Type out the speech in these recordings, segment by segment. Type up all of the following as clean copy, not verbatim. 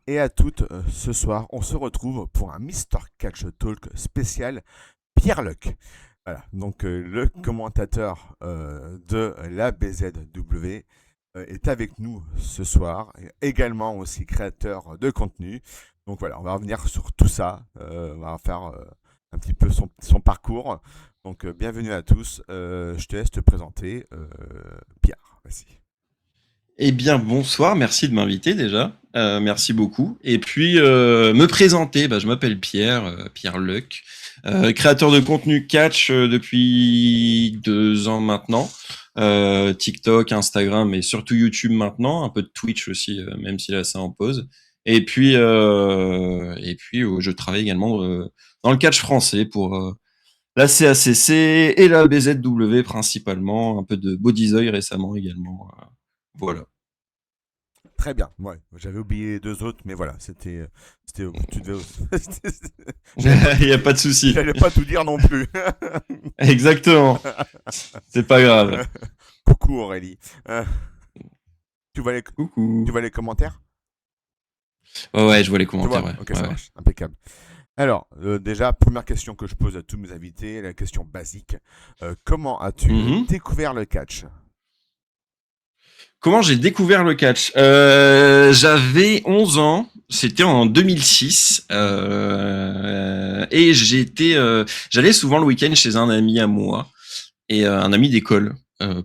et à toutes. Ce soir, on se retrouve pour un Mister Catch Talk spécial Pierre Luc. Voilà, donc le commentateur de la BZW est avec nous ce soir, et également aussi créateur de contenu. Donc voilà, on va revenir sur tout ça, on va faire un petit peu son parcours. Donc bienvenue à tous, je te laisse te présenter, Pierre, vas-y. Eh bien, bonsoir, merci de m'inviter déjà. Merci beaucoup. Et puis, me présenter, je m'appelle Pierre, Pierre Luc, créateur de contenu catch depuis 2 ans maintenant. TikTok, Instagram et surtout YouTube maintenant, un peu de Twitch aussi, même si là c'est en pause. Et puis, je travaille également dans le catch français pour la CACC et la BZW principalement, un peu de Bodyzoy récemment également. Voilà. Très bien, ouais, j'avais oublié les deux autres, mais voilà, tu devais, Il y a pas de souci. j'allais pas tout dire non plus. Exactement. C'est pas grave. Coucou Aurélie. Tu vois les, tu Coucou. vois les commentaires? Ouais, ouais, je vois les Tu commentaires, vois? ouais. Ok, Ouais, ça ouais. marche, impeccable. Alors, déjà, première question que je pose à tous mes invités, la question basique. Comment as-tu Mhm. découvert le catch? Comment j'ai découvert le catch? J'avais 11 ans. C'était en 2006. Et j'allais souvent le week-end chez un ami à moi et un ami d'école,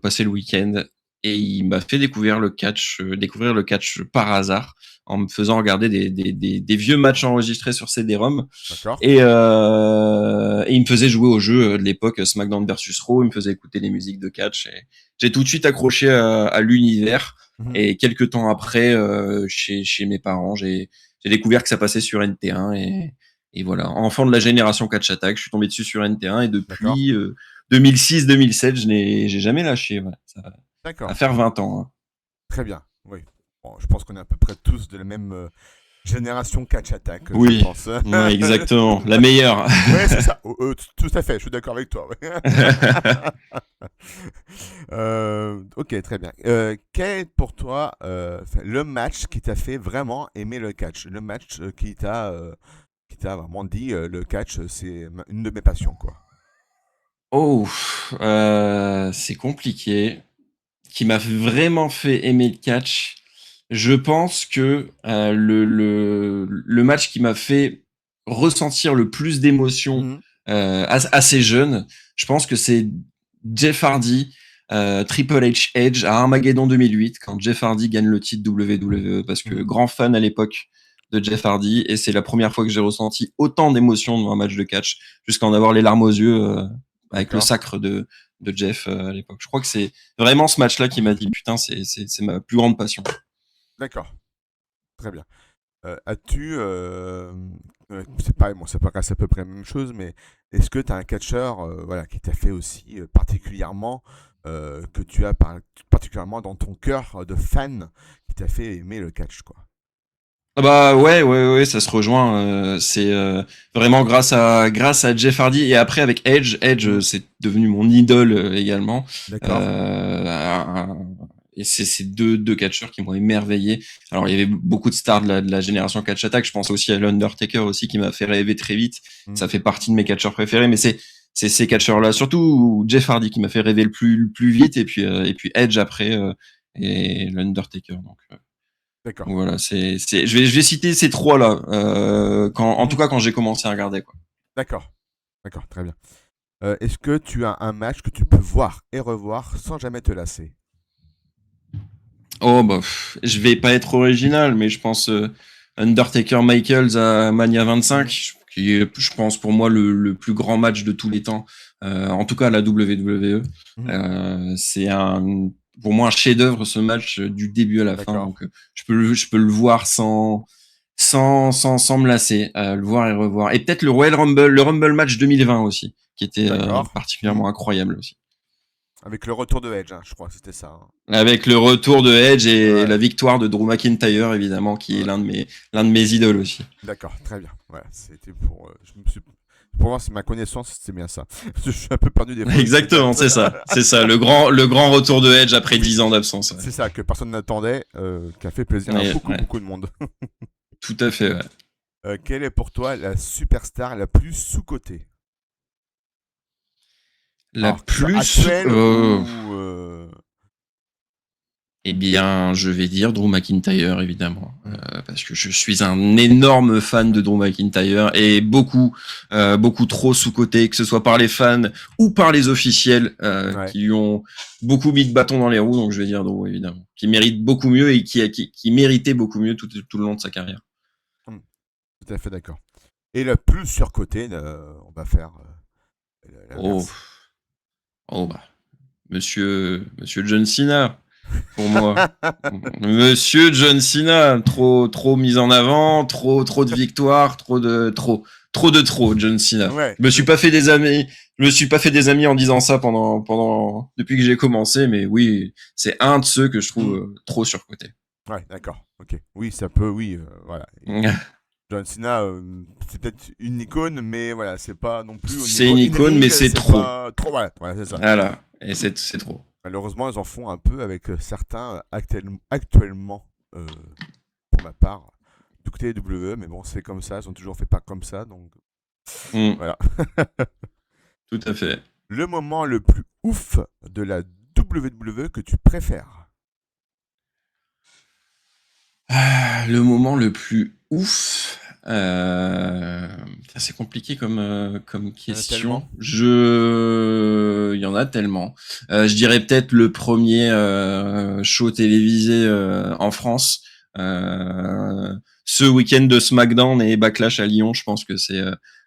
passer le week-end. Et il m'a fait découvrir le catch par hasard en me faisant regarder des vieux matchs enregistrés sur CD-ROM. D'accord? Et il me faisait jouer au jeu de l'époque, SmackDown versus Raw. Il me faisait écouter les musiques de catch. Et j'ai tout de suite accroché à l'univers. Mhm. Et quelques temps après, chez mes parents, j'ai découvert que ça passait sur NT1. Et voilà, enfant de la génération Catch Attack, je suis tombé dessus sur NT1. Et D'accord? depuis 2006-2007, j'ai jamais lâché. Voilà. Ça va D'accord. faire 20 ans. Hein. Très bien. Oui. Bon, je pense qu'on est à peu près tous de la même génération catch attack, je Oui, pense. ouais, exactement. La meilleure. Ouais, c'est ça. Tout à fait, je suis d'accord avec toi. Ouais. Ok, très bien. Quel est pour toi le match qui t'a fait vraiment aimer le catch? Le match qui t'a vraiment dit le catch, c'est une de mes passions, quoi. Oh, c'est compliqué. Qui m'a vraiment fait aimer le catch. Je pense que le match qui m'a fait ressentir le plus d'émotions Mhm. assez jeune, je pense que c'est Jeff Hardy, Triple H Edge à Armageddon 2008, quand Jeff Hardy gagne le titre WWE, parce que Mhm. grand fan à l'époque de Jeff Hardy, et c'est la première fois que j'ai ressenti autant d'émotions dans un match de catch, jusqu'à en avoir les larmes aux yeux avec le D'accord. sacre de Jeff à l'époque. Je crois que c'est vraiment ce match-là qui m'a dit putain, c'est ma plus grande passion. D'accord. Très bien. As-tu. C'est pas, bon, c'est à peu près la même chose, mais est-ce que tu as un catcheur voilà, qui t'a fait aussi particulièrement. Que tu as particulièrement dans ton cœur de fan qui t'a fait aimer le catch, quoi? Ah bah ouais, ouais, ouais, ça se rejoint. C'est vraiment grâce à Jeff Hardy et après avec Edge. Edge, Mhm. c'est devenu mon idole également. D'accord. Euh, et c'est ces deux catcheurs qui m'ont émerveillé. Alors il y avait beaucoup de stars de la génération Catch Attack. Je pense aussi à l'Undertaker aussi qui m'a fait rêver très vite. Mhm. Ça fait partie de mes catcheurs préférés. Mais c'est ces catcheurs-là, surtout Jeff Hardy qui m'a fait rêver le plus vite. Et puis Edge après et l'Undertaker. Donc D'accord. voilà, je vais citer ces trois-là, en tout Mhm. cas quand j'ai commencé à regarder, quoi. D'accord. D'accord, très bien. Est-ce que tu as un match que tu peux voir et revoir sans jamais te lasser? Oh je vais pas être original, mais je pense Undertaker Michaels à Mania Mhm. 25, qui est, je pense pour moi le plus grand match de tous les temps, en tout cas à la WWE. Mhm. C'est pour moi un chef-d'œuvre ce match du début à la fin, D'accord. donc je peux le voir sans me lasser, le voir et revoir. Et peut-être le Rumble match 2020 aussi, qui était D'accord. Mhm. particulièrement incroyable aussi. Avec le retour de Edge, hein, je crois que c'était ça, hein. Avec le retour de Edge et Ouais. la victoire de Drew McIntyre, évidemment, qui est Ouais. l'un de mes idoles aussi. D'accord, très bien. Voilà, c'était pour. Pour voir si ma connaissance c'était bien ça. Je suis un peu perdu des fois avec ces Exactement, dates. c'est ça. C'est ça, le grand retour de Edge après Oui, 10 ans d'absence. Ouais. c'est ça que personne n'attendait, qui a fait plaisir à Ouais, beaucoup ouais. beaucoup de monde. Tout à fait, ouais. Quelle est pour toi la superstar la plus sous-cotée? La Alors, que ce soit plus... actuelle ou... Eh bien, je vais dire Drew McIntyre, évidemment, Hmm. parce que je suis un énorme fan de Drew McIntyre et beaucoup trop sous-coté, que ce soit par les fans ou par les officiels Ouais, qui lui ont beaucoup mis de bâtons dans les roues. Donc, je vais dire Drew, évidemment, qui mérite beaucoup mieux et qui méritait beaucoup mieux tout le long de sa carrière. hmm, tout à fait d'accord. Et la plus surcotée, on va faire Oh, l'inverse. oh bah, Monsieur John Cena. Pour moi. Monsieur John Cena, trop mis en avant, trop de victoires, trop, John Cena. Ouais, Je me suis pas fait des amis, je me suis pas fait des amis en disant ça depuis que j'ai commencé, mais oui, c'est un de ceux que je trouve trop surcoté. ouais, d'accord. Ok. Oui, ça peut, oui, voilà. John Cena, c'est peut-être une icône, mais voilà, c'est pas non plus au C'est niveau une icône, mais in-ring, c'est c'est trop. pas trop. Voilà, voilà, c'est ça. Voilà, et c'est trop. Malheureusement, ils en font un peu avec certains actuellement, pour ma part, du côté des WWE, mais bon, c'est comme ça, ils ont toujours fait pas comme ça, donc Mm, voilà. tout à fait. Le moment le plus ouf de la WWE que tu préfères? Le moment le plus ouf. C'est compliqué comme Il y en a question. tellement. Il y en a tellement. Je dirais peut-être le premier show télévisé en France. Ce week-end de SmackDown et Backlash à Lyon, je pense que c'est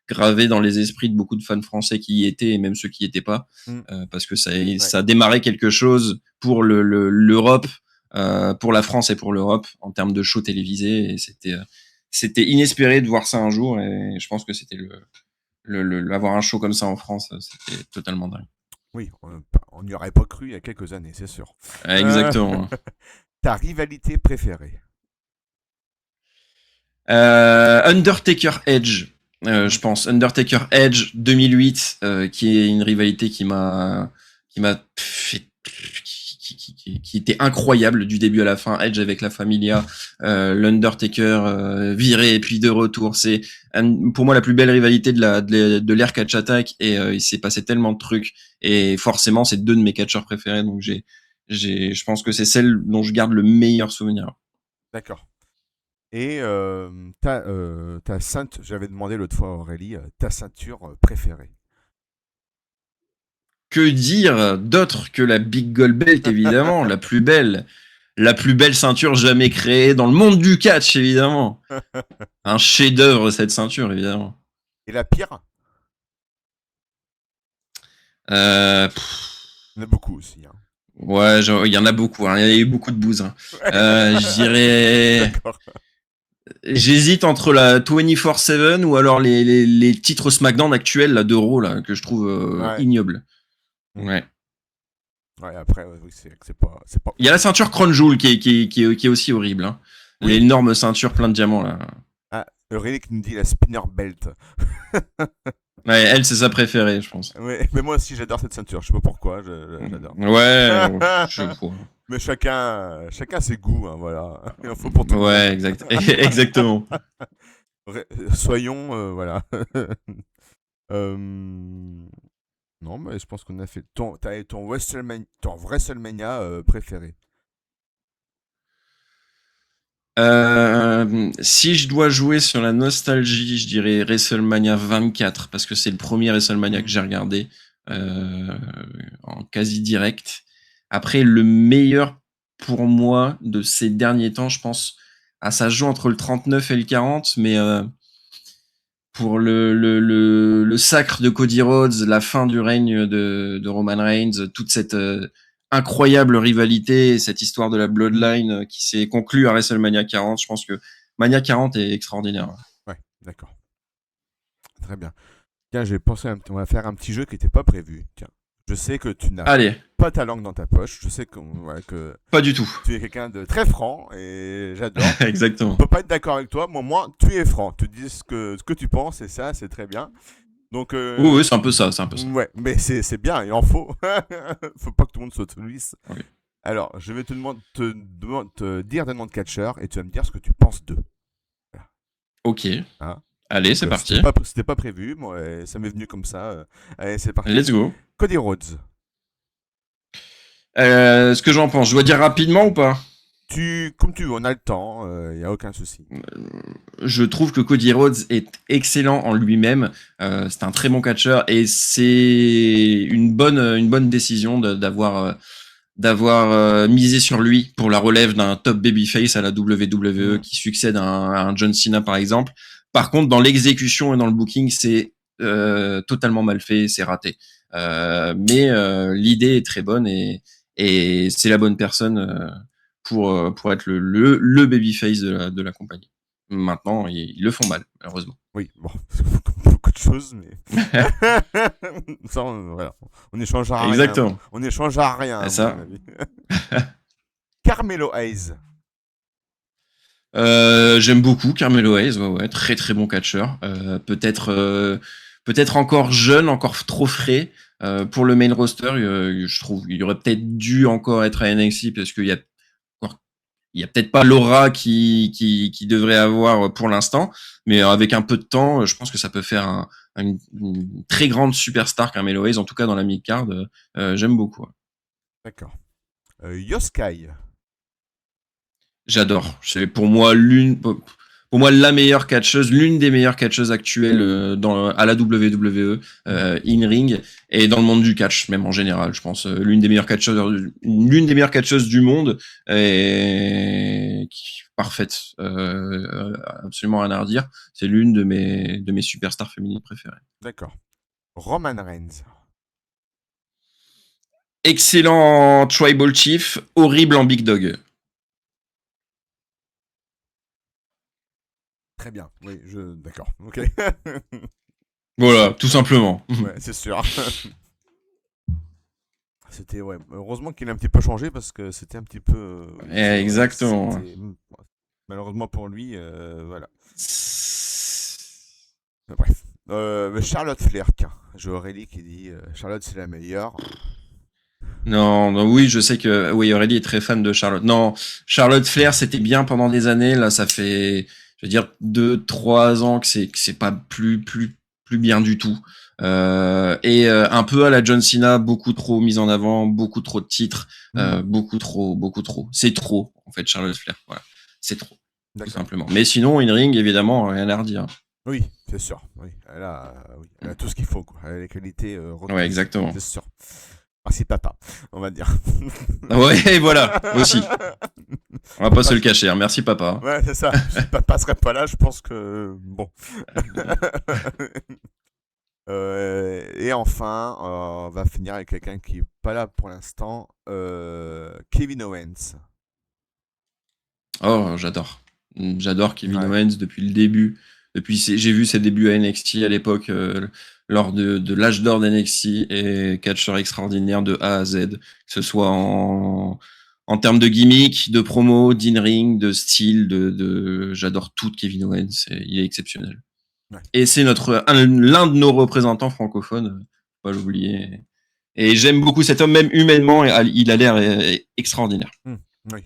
gravé dans les esprits de beaucoup de fans français qui y étaient et même ceux qui y étaient pas, Hmm, parce que ouais. ça a démarré quelque chose pour l'Europe, pour la France et pour l'Europe en termes de show télévisé, et c'était inespéré de voir ça un jour, et je pense que c'était avoir un show comme ça en France, c'était totalement dingue. Oui, on n'y aurait pas cru il y a quelques années, c'est sûr. Euh, Exactement. Ta rivalité préférée? Undertaker Edge, Hmm, je pense. Undertaker Edge 2008, qui est une rivalité qui m'a fait qui était incroyable du début à la fin. Edge avec la Familia, l'Undertaker viré et puis de retour. C'est pour moi la plus belle rivalité de l'ère catch attack, et il s'est passé tellement de trucs, et forcément c'est deux de mes catcheurs préférés, donc je pense que c'est celle dont je garde le meilleur souvenir. d'accord. Et ta ceinture, j'avais demandé l'autre fois à Aurélie, ta ceinture préférée? Que dire d'autre que la Big Gold Belt, évidemment, la plus belle ceinture jamais créée dans le monde du catch, évidemment. Un chef-d'œuvre, cette ceinture, évidemment. Et la pire? Euh, Il y en a beaucoup aussi. Hein. ouais, il y en a beaucoup, hein, il y a eu beaucoup de bouse. Hein. Je dirais, D'accord. j'hésite entre la 24/7 ou alors les titres SmackDown actuels là, d'Euro, là, que je trouve Ouais. ignobles. Hmm. Ouais. Ouais, après, ouais, oui, c'est pas Il y a la ouf. ceinture Crown Jewel qui est aussi horrible. Hein. Oui. L'énorme ceinture plein de diamants, là. Ah, Aurélie qui nous dit la spinner belt. Ouais, elle, c'est sa préférée, je pense. Ouais, mais moi aussi, j'adore cette ceinture. Je sais pas pourquoi, j'adore. Ouais, je crois. Mais chacun ses goûts, hein, voilà. Il en faut pour tout le monde. Ouais, exact. Exactement. Soyons, voilà. Euh, Non, mais je pense qu'on a fait t'as ton WrestleMania préféré. Si je dois jouer sur la nostalgie, je dirais WrestleMania 24, parce que c'est le premier WrestleMania que Hmm. j'ai regardé euh, en quasi direct. Après, le meilleur pour moi de ces derniers temps, je pense, ça se joue entre le 39 et le 40, mais pour le sacre de Cody Rhodes, la fin du règne de Roman Reigns, toute cette incroyable rivalité, cette histoire de la Hmm. Bloodline qui s'est conclue à WrestleMania 40. Je pense que Mania 40 est extraordinaire. Ouais, d'accord. Très bien. Tiens, j'ai pensé on va faire un petit jeu qui n'était pas prévu. Tiens, je sais que tu n'as Allez, pas ta langue dans ta poche. Je sais voilà, que pas du tout. tu es quelqu'un de très franc et j'adore. On Exactement. peut pas être d'accord avec toi, mais au moins tu es franc. Tu dis ce que tu penses et ça, c'est très bien. Donc, Oui, oui, c'est un peu ça, c'est un peu ça. ouais, mais c'est bien, il en faut. Faut pas que tout le monde s'autorise. Oui. Alors, je vais te dire des noms de catcheurs et tu vas me dire ce que tu penses d'eux. Voilà. Ok. Hein. Allez, c'est parti. C'était pas prévu, moi, ça m'est venu comme ça. Allez, c'est parti. Let's go. Cody Rhodes. Ce que j'en pense, je dois dire rapidement ou pas? Comme tu veux, on a le temps, il n'y a aucun souci. Je trouve que Cody Rhodes est excellent en lui-même. C'est un très bon catcheur et c'est une bonne décision d'avoir misé sur lui pour la relève d'un top babyface à la WWE qui succède à un John Cena par exemple. Par contre, dans l'exécution et dans le booking, c'est totalement mal fait, c'est raté. Mais l'idée est très bonne et c'est la bonne personne pour être le babyface de la compagnie. Maintenant, ils le font mal, malheureusement. Oui, bon, comme beaucoup de choses, mais. Ça, voilà. On n'échangera rien. Exactement. On n'échangera rien, à C'est ça. mon avis. Carmelo Hayes. J'aime beaucoup Carmelo Hayes, ouais, très très bon catcheur. Peut-être encore jeune, encore trop frais pour le main roster. Je trouve, il aurait peut-être dû encore être à NXT parce qu'il y a peut-être pas l'aura qui devrait avoir pour l'instant, mais avec un peu de temps, je pense que ça peut faire une très grande superstar Carmelo Hayes, en tout cas dans la mid-card. J'aime beaucoup. D'accord. Yoskai. J'adore. C'est pour moi la meilleure catcheuse, l'une des meilleures catcheuses actuelles à la WWE, in ring et dans le monde du catch même en général. Je pense l'une des meilleures catcheuses du monde et parfaite, absolument rien à redire. C'est l'une de mes superstars féminines préférées. D'accord. Roman Reigns. Excellent en Tribal Chief, horrible en Big Dog. Très bien. Oui, d'accord. Ok. Voilà, tout simplement. Ouais, c'est sûr. C'était, ouais. Heureusement qu'il a un petit peu changé parce que c'était un petit peu. Exactement. Malheureusement pour lui, voilà. Bref. Charlotte Flair, tiens. J'ai Aurélie qui dit Charlotte c'est la meilleure. Non, non, oui, je sais que oui, Aurélie est très fan de Charlotte. Non, Charlotte Flair, c'était bien pendant des années. Là, ça fait, je veux dire, 2, 3 ans que c'est pas plus bien du tout. Et un peu à la John Cena, beaucoup trop mise en avant, beaucoup trop de titres, beaucoup trop. C'est trop, en fait, Charlotte Flair. Voilà, c'est trop, tout simplement. Mais sinon, in ring, évidemment, rien à redire. Oui, c'est sûr. Oui, elle a tout ce qu'il faut, quoi. Elle a les qualités requises. Ouais, exactement. C'est sûr. Merci papa, on va dire. Ouais, voilà, aussi. On va pas se le cacher, hein. Merci papa. Ouais, c'est ça. Si papa serait pas là, je pense que bon. Et enfin, on va finir avec quelqu'un qui est pas là pour l'instant, Kevin Owens. Oh, j'adore. J'adore Kevin Owens depuis le début. J'ai vu ses débuts à NXT à l'époque, lors de l'âge d'or d'NXT et catcheur extraordinaire de A à Z, que ce soit en termes de gimmick, de promo, d'in-ring, de style, j'adore tout de Kevin Owens. Il est exceptionnel. Ouais. Et c'est l'un de nos représentants francophones, faut pas l'oublier. Et j'aime beaucoup cet homme, même humainement, il a l'air extraordinaire. Oui,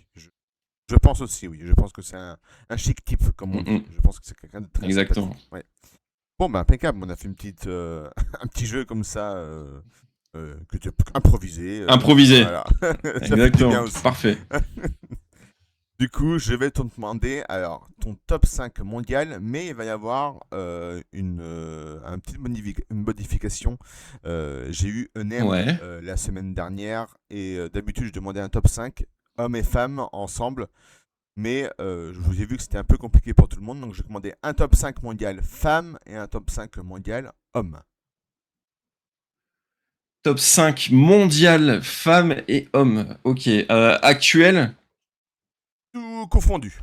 je pense aussi, oui. Je pense que c'est un chic type, comme on dit. Je pense que c'est quelqu'un de très Exactement. Ouais. Bon, bah, impeccable. On a fait un petit jeu comme ça que tu as improvisé. Improvisé. Voilà. Exactement. Bien aussi. Parfait. Du coup, je vais te demander alors ton top 5 mondial, mais il va y avoir une modification. J'ai eu un M la semaine dernière et d'habitude je demandais un top 5 hommes et femmes ensemble, mais je vous ai vu que c'était un peu compliqué pour tout le monde, donc j'ai demandé un top 5 mondial femmes et un top 5 mondial hommes. Top 5 mondial femmes et hommes. Ok. Actuel. Tout confondu.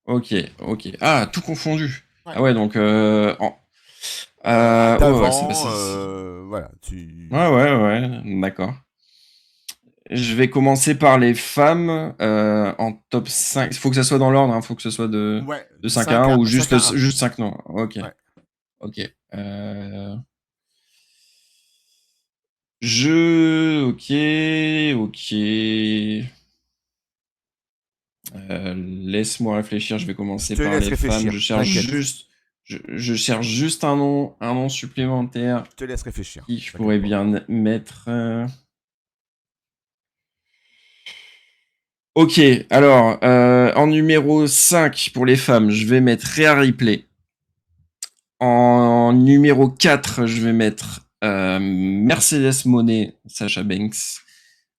Ok. Ah, tout confondu. Ouais. Ah ouais, donc voilà. Ouais, d'accord. Je vais commencer par les femmes en top 5. Il faut que ça soit dans l'ordre, il faut que ce soit de 5 à 1 ou juste 5 non. Ok. Ouais. Ok. Ok. Laisse-moi réfléchir, je vais Je commencer te par laisse les femmes. réfléchir, t'inquiète. Je cherche juste un nom supplémentaire Je te laisse réfléchir, qui je t'inquiète pourrais pas. bien mettre. Ok, alors, en numéro 5 pour les femmes, je vais mettre Rhea Ripley. En numéro 4, je vais mettre Mercedes Moné, Sasha Banks.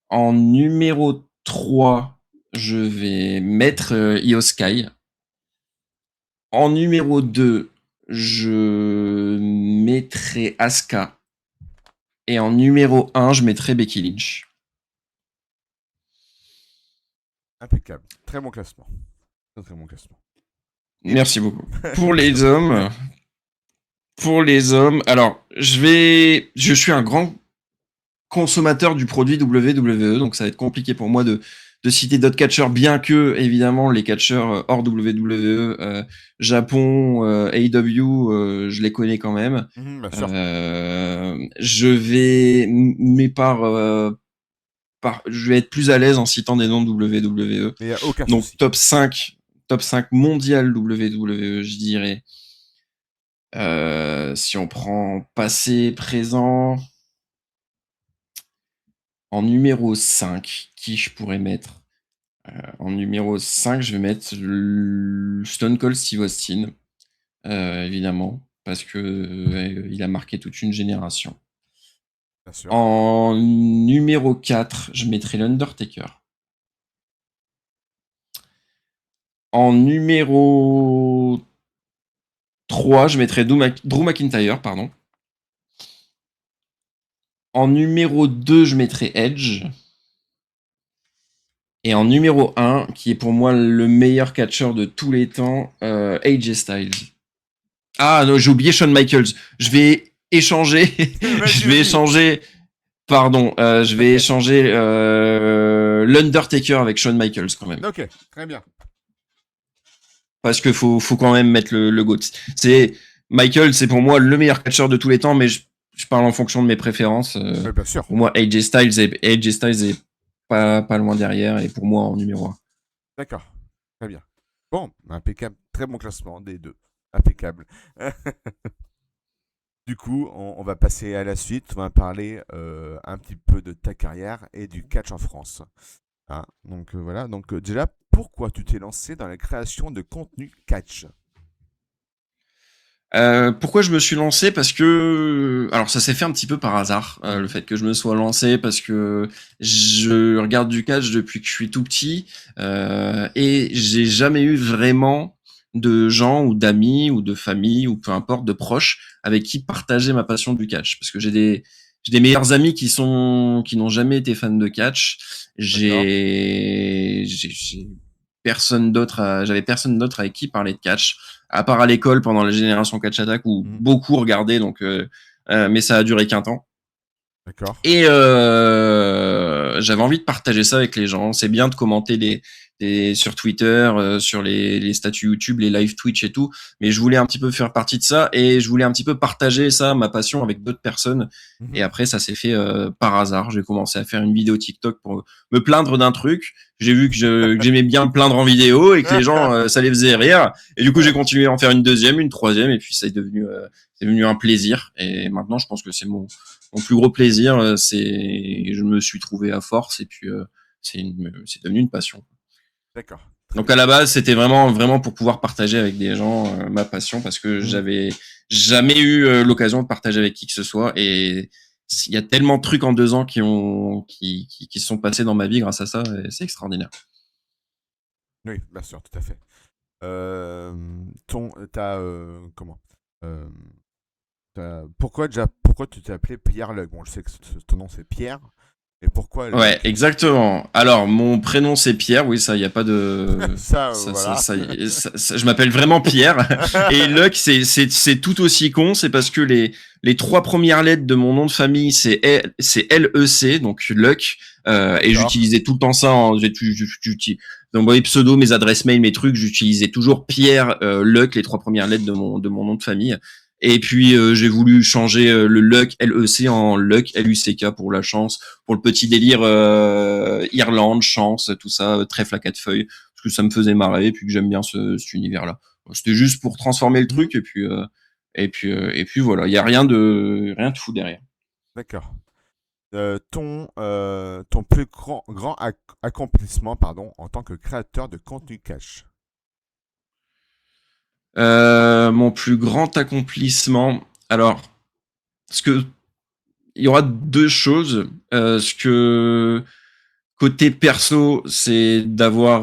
En numéro 3, je vais mettre Io Sky. En numéro 2, je mettrai Asuka. Et en numéro 1, je mettrai Becky Lynch. Impeccable. Très bon classement. Très, très bon classement. Et Merci beaucoup. Pour les hommes, alors je suis un grand consommateur du produit WWE, donc ça va être compliqué pour moi de citer d'autres catcheurs, bien que évidemment les catcheurs hors WWE, Japon, AEW, je les connais quand même. Bien sûr. Je vais, mais je vais être plus à l'aise en citant des noms de WWE. Mais il n'y a aucun Donc souci. top 5 mondial WWE, je dirais. Si on prend passé, présent, en numéro 5, qui je pourrais mettre en numéro 5, je vais mettre Stone Cold Steve Austin, évidemment, parce que il a marqué toute une génération. Bien sûr. En numéro 4, je mettrai l'Undertaker. En numéro 3, je mettrai Drew McIntyre, pardon. En numéro 2, je mettrai Edge. Et en numéro 1, qui est pour moi le meilleur catcheur de tous les temps, AJ Styles. Ah non, j'ai oublié Shawn Michaels. Je vais échanger. je vais échanger. Pardon, je vais échanger l'Undertaker avec Shawn Michaels quand même. Ok, très bien. Parce que faut quand même mettre le GOAT. Michael, c'est pour moi le meilleur catcheur de tous les temps, mais je parle en fonction de mes préférences. Oui, bien sûr. Pour moi, AJ Styles est pas loin derrière et pour moi en numéro 1. D'accord, très bien. Bon, impeccable. Très bon classement des deux. Impeccable. Du coup, on va passer à la suite. On va parler un petit peu de ta carrière et du catch en France. Hein, donc voilà. Donc déjà, pourquoi tu t'es lancé dans la création de contenu catch? Pourquoi je me suis lancé? Parce que, alors ça s'est fait un petit peu par hasard, le fait que je me sois lancé, parce que je regarde du catch depuis que je suis tout petit, et j'ai jamais eu vraiment de gens ou d'amis ou de famille ou peu importe de proches avec qui partager ma passion du catch, parce que j'ai des meilleurs amis qui n'ont jamais été fans de catch. J'ai personne d'autre, j'avais personne d'autre avec qui parler de catch à part à l'école pendant la génération Catch Attack où beaucoup regardaient, donc mais ça a duré qu'un temps. D'accord. Et j'avais envie de partager ça avec les gens. C'est bien de commenter sur Twitter, sur les statuts YouTube, les live Twitch et tout, mais je voulais un petit peu faire partie de ça et je voulais un petit peu partager ça, ma passion, avec d'autres personnes. Et après, ça s'est fait par hasard. J'ai commencé à faire une vidéo TikTok pour me plaindre d'un truc. J'ai vu que j'aimais bien me plaindre en vidéo et que les gens, ça les faisait rire. Et du coup, j'ai continué à en faire une deuxième, une troisième, et puis c'est devenu un plaisir. Et maintenant, je pense que c'est mon plus gros plaisir. Je me suis trouvé à force, et puis c'est devenu une passion. D'accord. Donc à la base, c'était vraiment pour pouvoir partager avec des gens ma passion, parce que j'avais jamais eu l'occasion de partager avec qui que ce soit, et il y a tellement de trucs en 2 ans qui se sont passés dans ma vie grâce à ça, et c'est extraordinaire. Oui, bien sûr, tout à fait. Comment pourquoi tu t'es appelé Pierre Luc? Bon, je sais que ton nom c'est Pierre, et pourquoi Luc? Ouais, exactement. Alors, mon prénom c'est Pierre, oui, ça, il y a pas de voilà. je m'appelle vraiment Pierre. Et Luck, c'est tout aussi con, c'est parce que les 3 premières lettres de mon nom de famille c'est LEC, donc Luck, et j'utilisais tout le temps ça dans mes pseudos, mes adresses mail, mes trucs, j'utilisais toujours Pierre Luck, les 3 premières lettres de mon nom de famille. Et puis j'ai voulu changer le Luck LEC en Luck LUCK pour la chance, pour le petit délire Irlande, chance, tout ça, trèfle à 4 feuilles, parce que ça me faisait marrer et puis que j'aime bien cet univers-là. C'était juste pour transformer le truc et puis voilà, il y a rien de fou derrière. D'accord. Ton plus grand accomplissement, pardon, en tant que créateur de contenu cash. Mon plus grand accomplissement, alors, ce que il y aura deux choses. Ce que côté perso, c'est d'avoir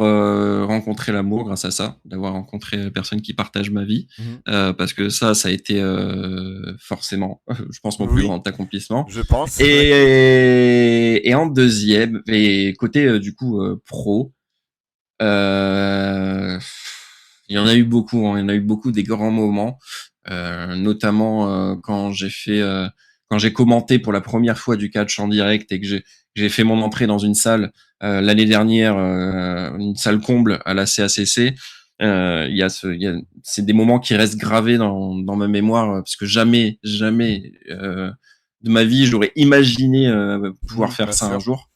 rencontré l'amour grâce à ça, d'avoir rencontré la personne qui partage ma vie, Mhm. parce que ça a été forcément, je pense, mon plus Oui, grand accomplissement. je pense. Ouais. Et en deuxième, et côté du coup pro, euh, il y en a eu beaucoup, hein, il y en a eu beaucoup des grands moments, notamment quand j'ai commenté pour la première fois du catch en direct et que j'ai fait mon entrée dans une salle l'année dernière, une salle comble à la CACC. C'est des moments qui restent gravés dans ma mémoire parce que jamais de ma vie j'aurais imaginé pouvoir Mhm, faire bien ça un sûr. jour.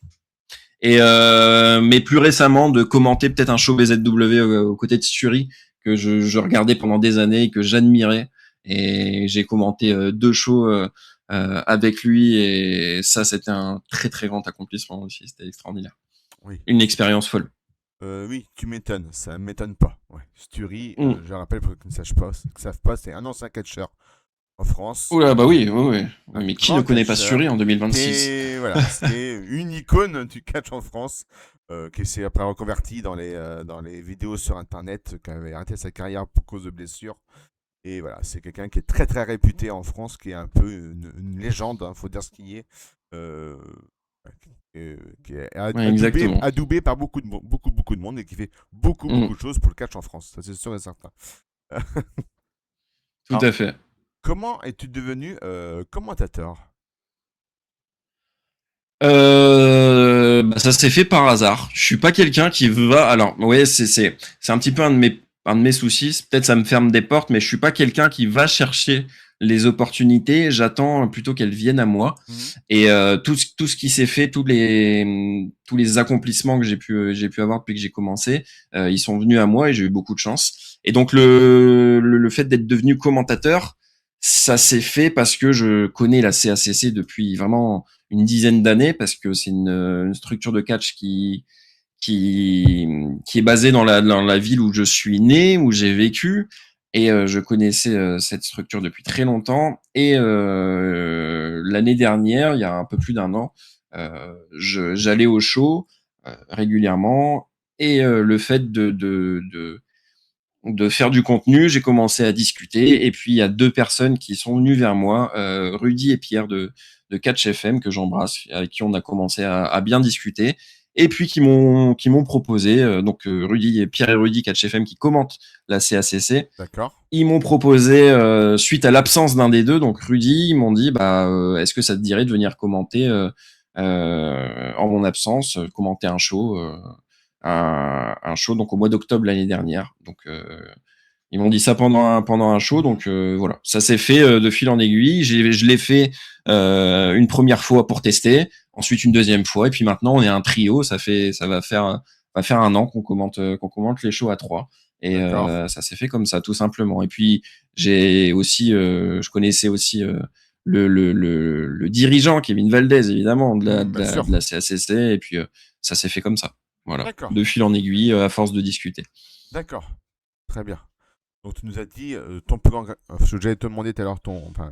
Mais plus récemment de commenter peut-être un show BZW aux côtés de Suri que je regardais pendant des années et que j'admirais, et j'ai commenté deux shows avec lui, et ça c'était un très très grand accomplissement aussi, c'était extraordinaire, Oui. une expérience folle. Oui, tu m'étonnes, ça m'étonne pas. Ouais. Sturi, Mm. je rappelle pour ceux qui ne savent pas, c'est un ancien catcheur en France, Oula, bah oui, oui, oui. un Mais qui ne grand connaît pas catcheur, Suri en 2026? voilà, c'était une icône du catch en France, qui s'est après reconverti dans les vidéos sur Internet, qui avait arrêté sa carrière pour cause de blessures. Et voilà, c'est quelqu'un qui est très très réputé en France, qui est un peu une légende, hein, faut dire ce qu'il est. Euh, qui est Ouais, exactement. adoubé par beaucoup de monde et qui fait beaucoup Mm. de choses pour le catch en France, ça c'est sûr et certain. Tout Alors, à fait. comment es-tu devenu commentateur? Bah, ça s'est fait par hasard. Je suis pas quelqu'un qui va. Alors, ouais, c'est un petit peu un de mes soucis. Peut-être ça me ferme des portes, mais je suis pas quelqu'un qui va chercher les opportunités. J'attends plutôt qu'elles viennent à moi. Mhm. Et tout ce qui s'est fait, tous les accomplissements que j'ai pu avoir depuis que j'ai commencé, ils sont venus à moi et j'ai eu beaucoup de chance. Et donc le fait d'être devenu commentateur, ça s'est fait parce que je connais la CACC depuis vraiment une dizaine d'années, parce que c'est une structure de catch qui est basée dans la ville où je suis né, où j'ai vécu. Et je connaissais cette structure depuis très longtemps. Et l'année dernière, il y a un peu plus d'un an, j'allais au show régulièrement. Et le fait de faire du contenu, j'ai commencé à discuter. Et puis, il y a deux personnes qui sont venues vers moi, Rudy et Pierre de Catch FM, que j'embrasse, avec qui on a commencé à bien discuter. Et puis, qui m'ont proposé, donc Rudy et Pierre et Rudy, Catch FM, qui commentent la CACC. D'accord. Ils m'ont proposé, suite à l'absence d'un des deux, donc Rudy, ils m'ont dit, bah, est-ce que ça te dirait de venir commenter en mon absence, commenter un show un show donc au mois d'octobre l'année dernière. Donc ils m'ont dit ça pendant un show, donc voilà, ça s'est fait de fil en aiguille. Je l'ai fait une première fois pour tester, ensuite une deuxième fois, et puis maintenant on est un trio. Ça va faire un an qu'on commente les shows à trois, et D'accord. ça s'est fait comme ça tout simplement. Et puis j'ai aussi, je connaissais aussi le dirigeant Kevin Valdez, évidemment, Bien sûr. de la CACC, et puis ça s'est fait comme ça. Voilà, D'accord. de fil en aiguille, à force de discuter. D'accord. Très bien. Donc tu nous as dit ton plus grand, parce que j'allais te demander tout à l'heure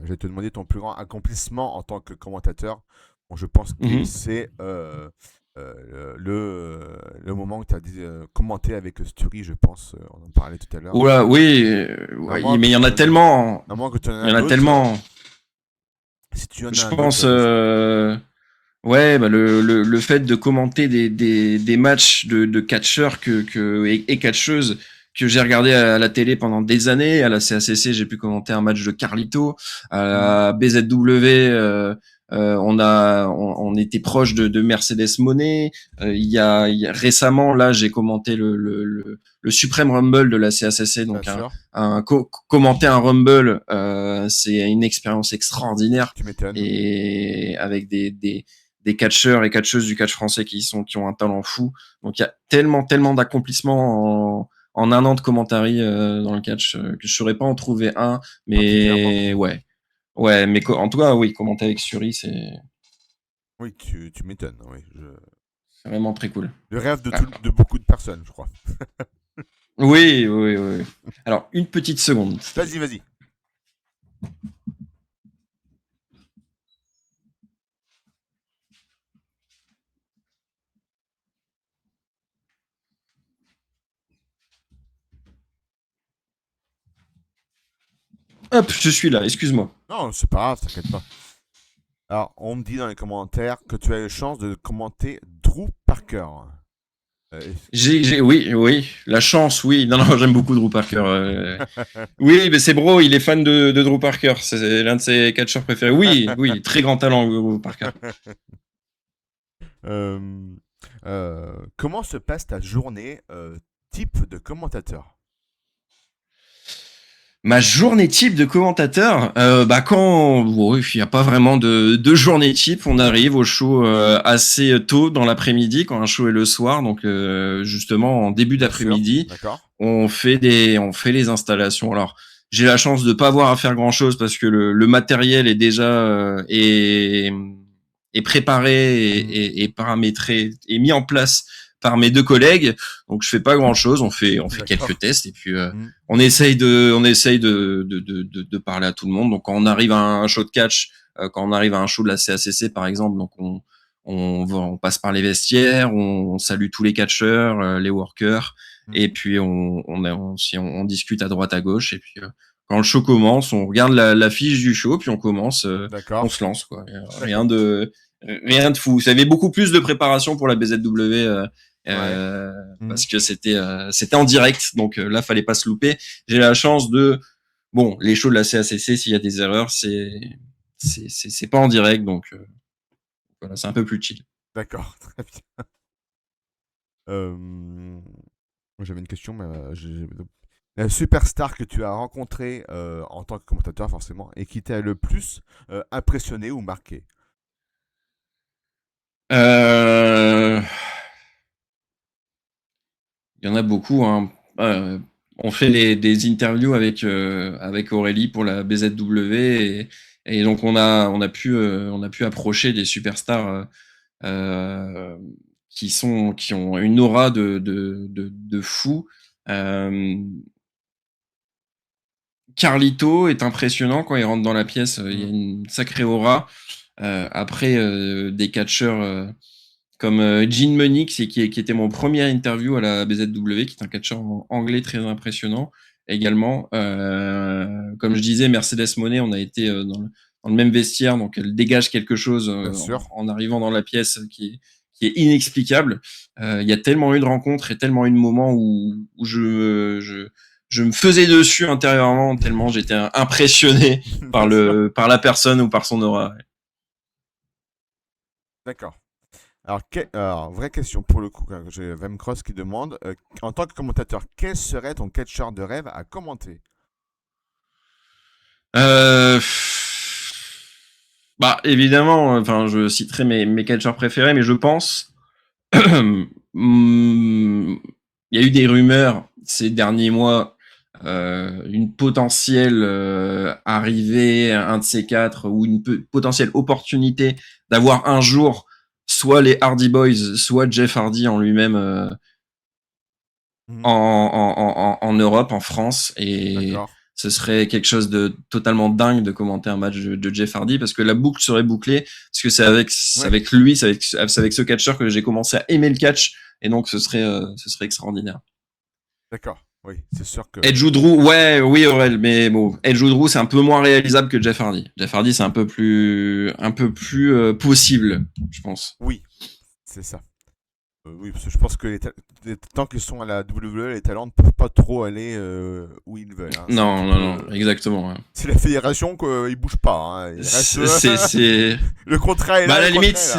j'allais te demander ton plus grand accomplissement en tant que commentateur. Bon, je pense que Mhm. c'est le moment où tu as dit commenter avec Sturi, je pense. On en parlait tout à l'heure. Oula, oui, À ouais, moins mais que il y tu en a en aies, tellement, à moins que tu en il y aies en un a autre. tellement. Si tu en as Je un autre, pense, vas-y. ouais, bah le fait de commenter des matchs de catcheurs et catcheuses que j'ai regardé à la télé pendant des années. À la CACC, j'ai pu commenter un match de Carlito. À Mhm. la BZW, on était proche de Mercedes Moné. Il y a récemment, là, j'ai commenté le Supreme Rumble de la CACC, Bien donc sûr. commenter un Rumble, c'est une expérience extraordinaire, Tu m'étonnes. et avec des catcheurs et catcheuses du catch français qui ont un talent fou. Donc il y a tellement d'accomplissements en un an de commentary dans le catch que je saurais pas en trouver un, mais ouais, mais en tout cas oui, commenter avec Suri, c'est Oui, tu m'étonnes. Oui, c'est vraiment très cool. le rêve de beaucoup de personnes, je crois. Oui. Alors une petite seconde. Vas-y. Hop, je suis là, excuse-moi. Non, c'est pas grave, t'inquiète pas. Alors, on me dit dans les commentaires que tu as eu la chance de commenter Drew Parker. Oui, la chance, oui. Non, j'aime beaucoup Drew Parker. Oui, mais c'est bro, il est fan de Drew Parker. C'est l'un de ses catcheurs préférés. Oui, très grand talent, Drew Parker. Comment se passe ta journée type de commentateur? Ma journée type de commentateur, il n'y a pas vraiment de journée type. On arrive au show assez tôt dans l'après-midi, quand un show est le soir, donc justement en début d'après-midi, on fait les installations. Alors j'ai la chance de pas avoir à faire grand chose parce que le matériel est déjà est préparé et paramétré et mis en place par mes deux collègues. Donc je fais pas grand chose, on fait quelques tests et puis on essaye de parler à tout le monde. Donc quand on arrive à un show de catch, quand on arrive à un show de la CACC par exemple, donc on passe par les vestiaires, on salue tous les catcheurs, les workers, et puis on discute à droite à gauche, et puis quand le show commence, on regarde la fiche du show, puis on commence, on se lance quoi. Rien de fou. Ça avait beaucoup plus de préparation pour la BZW. Parce que c'était en direct, donc là fallait pas se louper. J'ai la chance de les shows de la CACC, s'il y a des erreurs, c'est pas en direct, donc voilà, c'est un peu plus chill. D'accord, très bien. J'avais une question, mais la superstar que tu as rencontrée en tant que commentateur forcément et qui t'a le plus impressionné ou marqué? Il y en a beaucoup, hein. On fait des interviews avec Aurélie pour la BZW, et donc on a pu approcher des superstars qui ont une aura de fou. Carlito est impressionnant quand il rentre dans la pièce. Il y a une sacrée aura. Après, des catcheurs comme Gene Munich, qui était mon premier interview à la BZW, qui est un catcheur anglais très impressionnant également. Comme je disais, Mercedes Monet, on a été dans le même vestiaire, donc elle dégage quelque chose en arrivant dans la pièce qui est inexplicable. Il y a tellement eu de rencontres et tellement eu de moments où je me faisais dessus intérieurement, tellement j'étais impressionné par la personne ou par son aura. Ouais. D'accord. Alors, vraie question pour le coup. J'ai Vemcross qui demande en tant que commentateur, quel serait ton catcheur de rêve à commenter? Évidemment, enfin, je citerai mes catcheurs préférés, mais je pense, il y a eu des rumeurs ces derniers mois, une potentielle arrivée, un de ces quatre, ou une potentielle opportunité d'avoir un jour soit les Hardy Boys, soit Jeff Hardy en lui-même en Europe, en France, et ce serait quelque chose de totalement dingue de commenter un match de Jeff Hardy, parce que la boucle serait bouclée, parce que c'est avec lui, c'est avec ce catcheur que j'ai commencé à aimer le catch, et donc ce serait extraordinaire. D'accord. Oui, c'est sûr que. Edge ou Drew, oui Aurel, mais bon, Edge ou Drew, c'est un peu moins réalisable que Jeff Hardy. Jeff Hardy, c'est un peu plus possible, je pense. Oui, c'est ça. Oui, parce que je pense que tant qu'ils sont à la WWE, les talents ne peuvent pas trop aller où ils veulent. Hein. Non, exactement. Ouais. C'est la fédération qu'ils bougent pas. Hein. C'est le contrat est là. À la limite,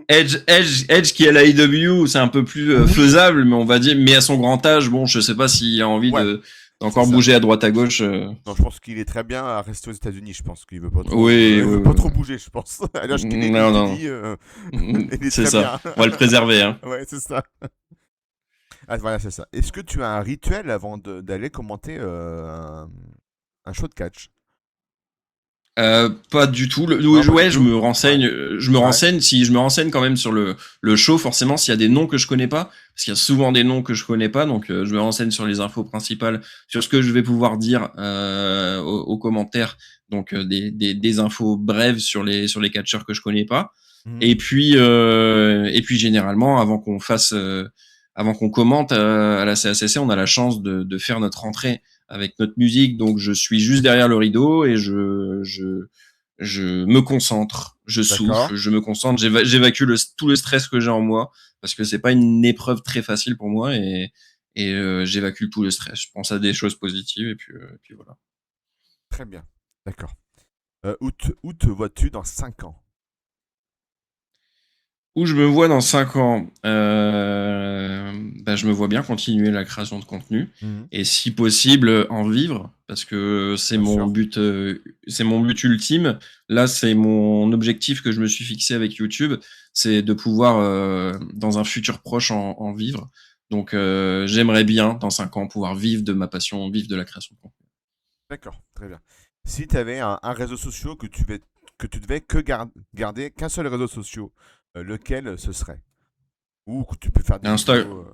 Edge qui est à la AEW, c'est un peu plus faisable, mais on va dire, mais à son grand âge, bon, je sais pas s'il a envie C'est encore ça. bouger à droite à gauche. Non, je pense qu'il est très bien à rester aux États-Unis. Je pense qu'il veut pas trop, Oui, il oui, veut pas oui. trop bouger, je pense. À l'âge qu'il est, comme Non, tu non. dis, il est C'est très ça. bien. On va le préserver, hein. Ouais, c'est ça. Ah, voilà, c'est ça. Est-ce que tu as un rituel avant d'aller commenter un show de catch? Pas du tout. Non, pas du Ouais, tout. Ouais, je me ouais. renseigne. Si je me renseigne quand même sur le show, forcément, s'il y a des noms que je connais pas, parce qu'il y a souvent des noms que je connais pas, donc je me renseigne sur les infos principales, sur ce que je vais pouvoir dire aux commentaires, donc des infos brèves sur les catcheurs que je connais pas. Mhm. Et puis généralement, avant qu'on commente à la CACC, on a la chance de faire notre entrée avec notre musique, donc je suis juste derrière le rideau et je me concentre, je D'accord. souffle, je me concentre, j'évacue tout le stress que j'ai en moi parce que c'est pas une épreuve très facile pour moi et j'évacue tout le stress. Je pense à des choses positives et puis voilà. Très bien. D'accord. Où te vois-tu dans 5 ans? Où je me vois dans 5 ans, bah, je me vois bien continuer la création de contenu Mhm. et si possible en vivre parce que Bien sûr. c'est mon but ultime. Là, c'est mon objectif que je me suis fixé avec YouTube, c'est de pouvoir dans un futur proche en vivre. Donc j'aimerais bien dans 5 ans pouvoir vivre de ma passion, vivre de la création de contenu. D'accord. Très bien. Si tu avais un réseau social que tu devais garder qu'un seul réseau social, lequel ce serait? Ou que tu peux faire des Insta- vidéos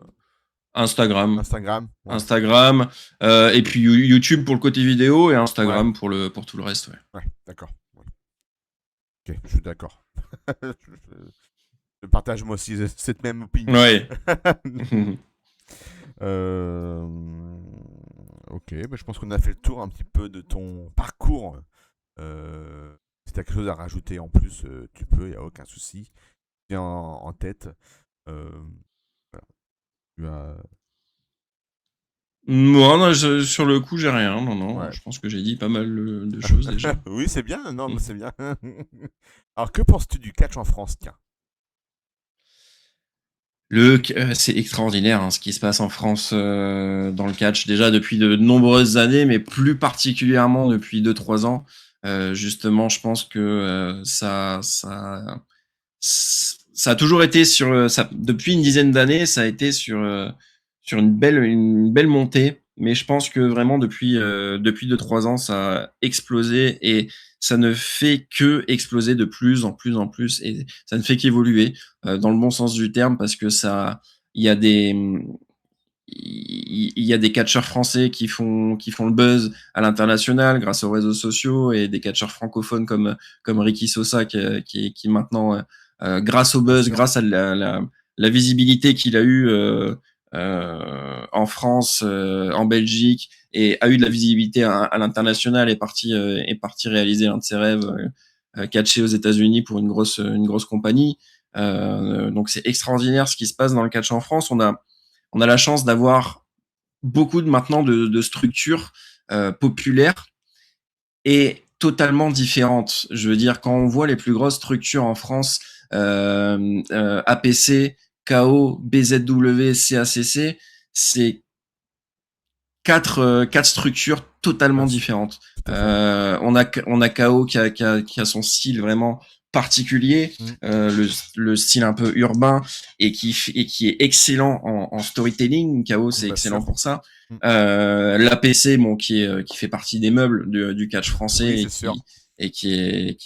Instagram, Instagram? Ouais. Instagram, et puis YouTube pour le côté vidéo et Ouais. Instagram pour tout le reste. Ouais. Ouais. D'accord. Ouais. Ok, je suis d'accord. Je partage moi aussi cette même opinion. Ouais. Euh, Ok, bah, je pense qu'on a fait le tour un petit peu de ton parcours. Si tu as quelque chose à rajouter en plus, tu peux, il n'y a aucun souci. Viens en tête. Euh, voilà. Tu as... Moi, non, sur le coup, j'ai rien. Non, non. Ouais. Je pense que j'ai dit pas mal de choses déjà. Oui, c'est bien. Non, mais c'est bien. Alors, que penses-tu du catch en France, tiens? C'est extraordinaire hein, ce qui se passe en France dans le catch déjà depuis de nombreuses années, mais plus particulièrement depuis 2 3 ans. Justement, je pense que ça a toujours été ça depuis une dizaine d'années, ça a été sur une belle montée. Mais je pense que vraiment depuis 2 3 ans, ça a explosé et ça ne fait que exploser de plus en plus en plus et ça ne fait qu'évoluer dans le bon sens du terme parce que il y a des il y a des catcheurs français qui font le buzz à l'international grâce aux réseaux sociaux et des catcheurs francophones comme Ricky Sosa qui maintenant grâce au Bien buzz, sûr. grâce à la visibilité qu'il a eu en France, en Belgique et a eu de la visibilité à l'international est parti réaliser un de ses rêves catcher aux États-Unis pour une grosse compagnie. Donc c'est extraordinaire ce qui se passe dans le catch en France. On a la chance d'avoir beaucoup maintenant de structures populaires et totalement différentes. Je veux dire, quand on voit les plus grosses structures en France, APC, KO, BZW, CACC, c'est quatre structures totalement Bien sûr. différentes. Tout à fait. On a KO qui a son style vraiment particulier, Mm. le style un peu urbain et qui est excellent en storytelling. KO c'est Bien excellent sûr. pour ça. Mm. L'APC bon qui fait partie des meubles du catch Oui, français c'est sûr. et qui est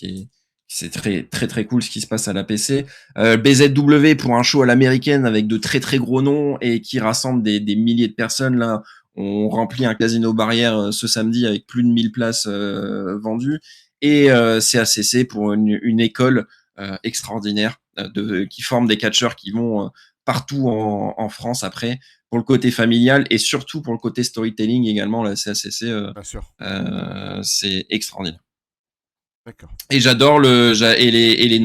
c'est très très très cool ce qui se passe à l'APC. BZW pour un show à l'américaine avec de très très gros noms et qui rassemble des milliers de personnes là. On remplit un casino barrière ce samedi avec plus de 1000 places vendues. Et CACC pour une école extraordinaire qui forme des catcheurs qui vont partout en France après pour le côté familial et surtout pour le côté storytelling également. La CACC, Bien sûr. c'est extraordinaire. D'accord. Et et les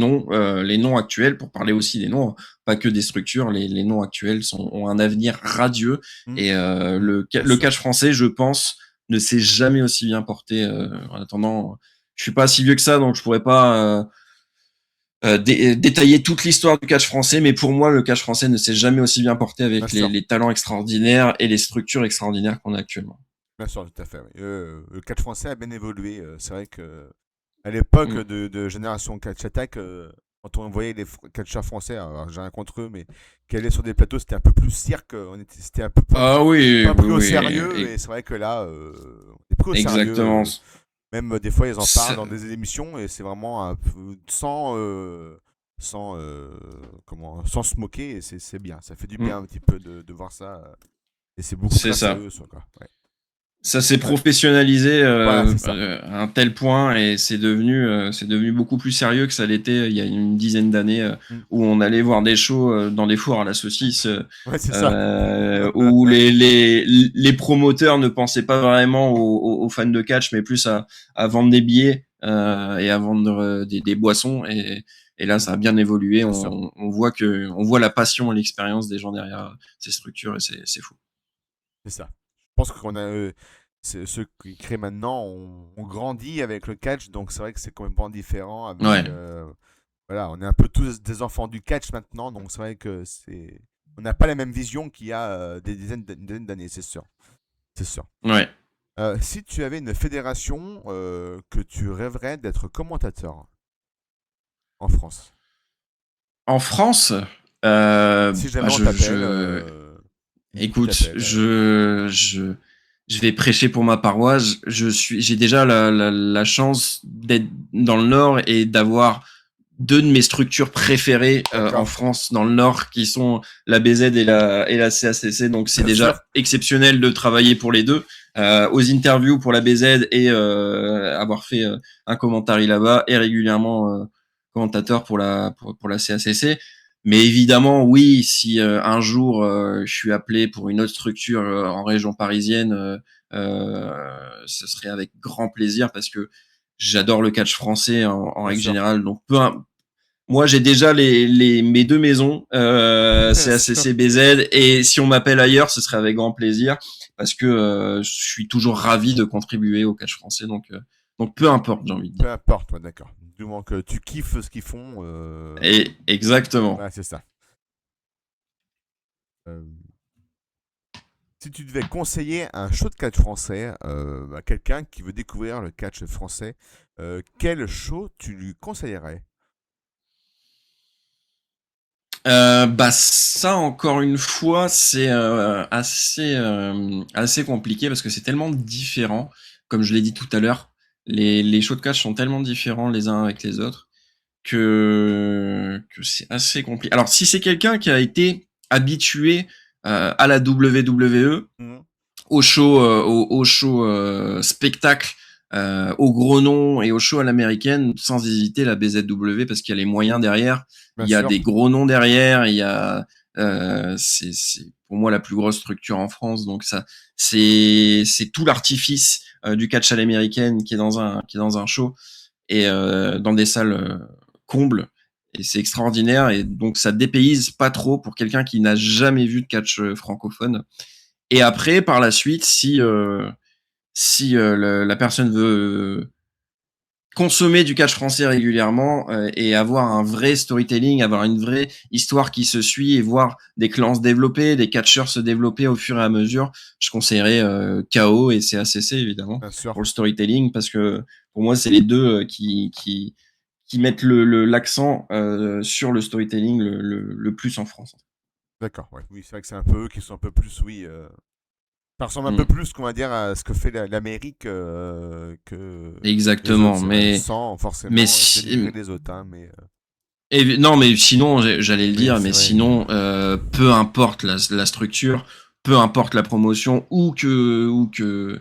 noms actuels pour parler aussi des noms, pas que des structures, les noms actuels ont un avenir radieux Mm. et Bien le sûr. catch français, je pense, ne s'est jamais aussi bien porté. En attendant, je suis pas si vieux que ça, donc je pourrais pas détailler toute l'histoire du catch français, mais pour moi, le catch français ne s'est jamais aussi bien porté Bien avec sûr. les talents extraordinaires et les structures extraordinaires qu'on a actuellement. Bien sûr, tout à fait. Oui. Le catch français a bien évolué. C'est vrai que à l'époque Mm. de Génération Catch Attack, quand on voyait les catcheurs français, alors j'ai rien contre eux, mais qui allaient sur des plateaux, c'était un peu plus cirque. C'était un peu Ah oui, pas oui, pris au oui, sérieux. Et c'est vrai que là, on est pris au sérieux. exactement. Même des fois, ils en parlent Ça- dans des émissions et c'est vraiment un peu sans, sans se moquer. Et c'est bien. Ça fait du mm, bien un petit peu de voir ça. Et c'est beaucoup c'est grâce à ça. eux, ça, quoi. Ouais. Ça s'est Ouais. professionnalisé Voilà, c'est ça. à un tel point et c'est devenu beaucoup plus sérieux que ça l'était il y a une dizaine d'années Mm. où on allait voir des shows dans des foires à la saucisse Ouais, c'est ça. où les promoteurs ne pensaient pas vraiment aux fans de catch mais plus à vendre des billets et à vendre des boissons et là ça a bien évolué. Bien sûr. On voit la passion et l'expérience des gens derrière ces structures et c'est fou. C'est ça. Je pense qu'on a ceux qui créent maintenant ont grandi avec le catch, donc c'est vrai que c'est complètement différent. Avec Ouais. voilà, on est un peu tous des enfants du catch maintenant, donc c'est vrai que c'est on n'a pas la même vision qu'il y a une dizaine d'années, c'est sûr. C'est sûr. Ouais. Si tu avais une fédération que tu rêverais d'être commentateur en France, En France, si jamais on t'appelle, qui écoute, t'appelle je vais prêcher pour ma paroisse. J'ai déjà la chance d'être dans le Nord et d'avoir deux de mes structures préférées en d'accord, France dans le Nord qui sont la BZ et la CACC. Donc c'est bien sûr. déjà exceptionnel de travailler pour les deux. Aux interviews pour la BZ et avoir fait un commentaire là-bas et régulièrement commentateur pour la CACC. Mais évidemment, oui, si un jour je suis appelé pour une autre structure en région parisienne, ce serait avec grand plaisir parce que j'adore le catch français en Bien règle sûr. générale. Donc moi j'ai déjà mes deux maisons, Bien sûr. CACC, BZ, et si on m'appelle ailleurs, ce serait avec grand plaisir parce que je suis toujours ravi de contribuer au catch français. Donc peu importe, j'ai envie de Peu dire. importe, ouais, d'accord. Du moment que tu kiffes ce qu'ils font, Et exactement. ouais, c'est ça. Euh, Si tu devais conseiller un show de catch français à quelqu'un qui veut découvrir le catch français, quel show tu lui conseillerais? Bah ça encore une fois c'est assez compliqué parce que c'est tellement différent. Comme je l'ai dit tout à l'heure, les shows de catch sont tellement différents les uns avec les autres que c'est assez compliqué. Alors si c'est quelqu'un qui a été habitué à la WWE, Mhm. au show spectacle, au gros nom et au show à l'américaine, sans hésiter la BZW parce qu'il y a les moyens derrière, Bien il y a sûr, des gros noms derrière, il y a c'est pour moi la plus grosse structure en France, donc ça c'est tout l'artifice du catch à l'américaine qui est dans un show et dans des salles combles. Et c'est extraordinaire et donc ça dépayse pas trop pour quelqu'un qui n'a jamais vu de catch francophone. Et après, par la suite, si la personne veut consommer du catch français régulièrement et avoir un vrai storytelling, avoir une vraie histoire qui se suit et voir des clans se développer, des catcheurs se développer au fur et à mesure, je conseillerais KO et CACC évidemment bien sûr. pour le storytelling parce que pour moi c'est les deux qui mettent l'accent sur le storytelling le plus en France. D'accord, ouais. Oui, c'est vrai que c'est un peu eux qui sont un peu plus, oui. Ça ressemble un peu Mm. plus, qu'on va dire, à ce que fait l'Amérique que les autres, Exactement, c'est vrai. Sans mais forcément dénigrer si, les autres, hein, mais et non, mais sinon, j'allais le oui, dire, c'est mais vrai. sinon, peu importe la structure, peu importe la promotion, ou que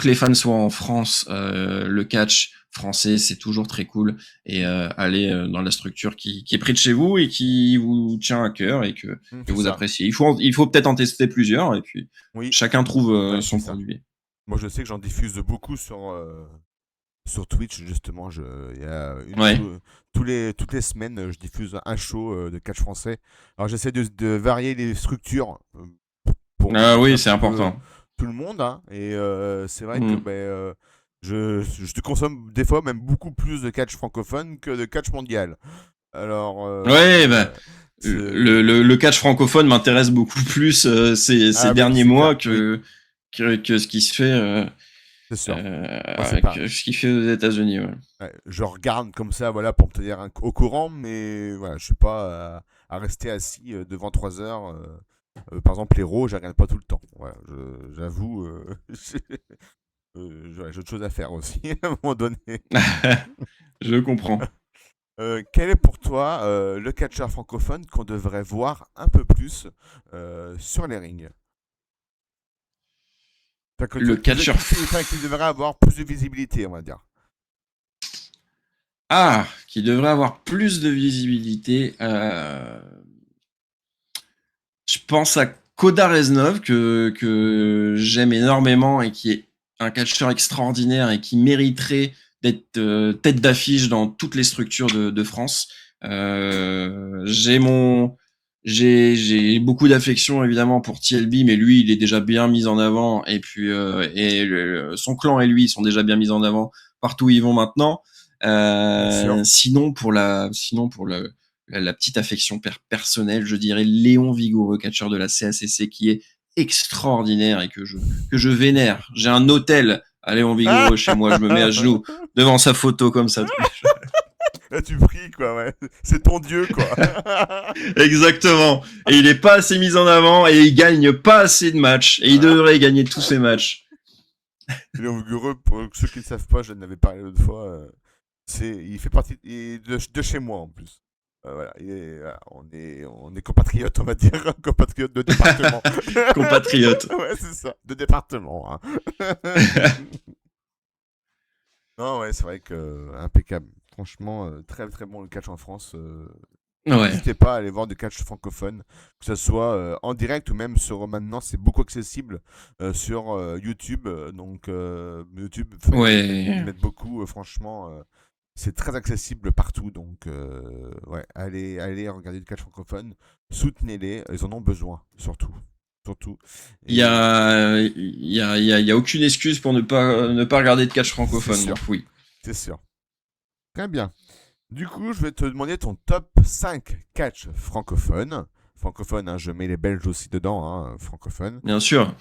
les fans soient en France, le catch français, c'est toujours très cool. Et aller dans la structure qui est près de chez vous et qui vous tient à cœur et que C'est vous ça. appréciez. Il faut peut-être en tester plusieurs et puis Oui, chacun trouve ouais, c'est son ça. produit. Moi, je sais que j'en diffuse beaucoup sur Twitch, justement. Il y a Ouais. toutes les semaines, je diffuse un show de catch français. Alors, j'essaie de varier les structures pour Ah mélanger oui, un c'est petit peu important. tout le monde, hein. Et c'est vrai que Mm. ben, je te consomme des fois même beaucoup plus de catch francophone que de catch mondial. Alors, Ouais, bah, c'est... le catch francophone m'intéresse beaucoup plus ces Ah ben, derniers c'est mois clair, oui. que ce qui se fait, C'est sûr. Moi, c'est pareil. que ce qui fait aux États-Unis. Ouais. Ouais, je regarde comme ça, voilà, pour me tenir au courant, mais voilà, je suis pas à rester assis devant 3 heures. Par exemple, les Raw, je regarde pas tout le temps. Voilà, j'avoue, j'ai autre chose à faire aussi à un moment donné. Je comprends. Quel est pour toi le catcheur francophone qu'on devrait voir un peu plus sur les rings? Enfin, Le catcheur. qui devrait avoir plus de visibilité, on va dire. Ah, qui devrait avoir plus de visibilité. Je pense à Kodar Reznov que j'aime énormément et qui est un catcheur extraordinaire et qui mériterait d'être tête d'affiche dans toutes les structures de France. J'ai beaucoup d'affection évidemment pour TLB, mais lui il est déjà bien mis en avant et puis son clan et lui sont déjà bien mis en avant partout où ils vont maintenant. Bien sûr. Sinon pour la petite affection personnelle, je dirais Léon Vigoureux, catcheur de la CACC, qui est extraordinaire et que je vénère. J'ai un hôtel à Léon Vigoureux chez moi, je me mets à genoux devant sa photo comme ça. Là, tu pries, quoi, ouais. C'est ton dieu, quoi. Exactement. Et il est pas assez mis en avant et il gagne pas assez de matchs. Et il devrait gagner tous ses matchs. Léon Vigoureux, pour ceux qui ne savent pas, je l'avais parlé l'autre fois, il fait partie de chez moi, en plus. Voilà, voilà, on est compatriotes, on va dire, compatriotes de département. Compatriote. Ouais, c'est ça, de département. Hein. Non, ouais, c'est vrai que impeccable. Franchement, très très bon le catch en France. Ouais. N'hésitez pas à aller voir du catch francophone, que ce soit en direct ou même sur maintenant, c'est beaucoup accessible sur YouTube. Donc YouTube, ils Ouais. mettent beaucoup, franchement, c'est très accessible partout. Donc ouais, allez regarder du catch francophone, soutenez-les, ils en ont besoin, surtout. Surtout. Et Il y a aucune excuse pour ne pas regarder de catch c'est francophone. sûr, Donc oui. c'est sûr. Très bien. Du coup, je vais te demander ton top 5 catch francophones. Francophone, hein, je mets les Belges aussi dedans, hein, francophone. Bien sûr.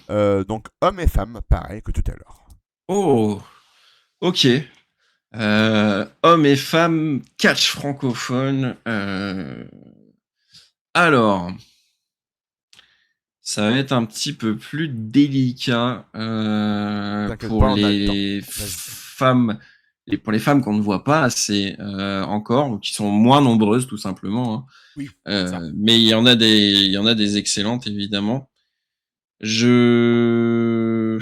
Donc, hommes et femmes, pareil que tout à l'heure. Oh. Ok. Hommes et femmes, catch francophone. Alors, ça va être un petit peu plus délicat T'inquiète pour pas, on a le temps. les Vas-y. femmes, pour les femmes qu'on ne voit pas assez encore, ou qui sont moins nombreuses tout simplement. Hein. Oui, c'est ça. Mais il y en a des excellentes évidemment. Je,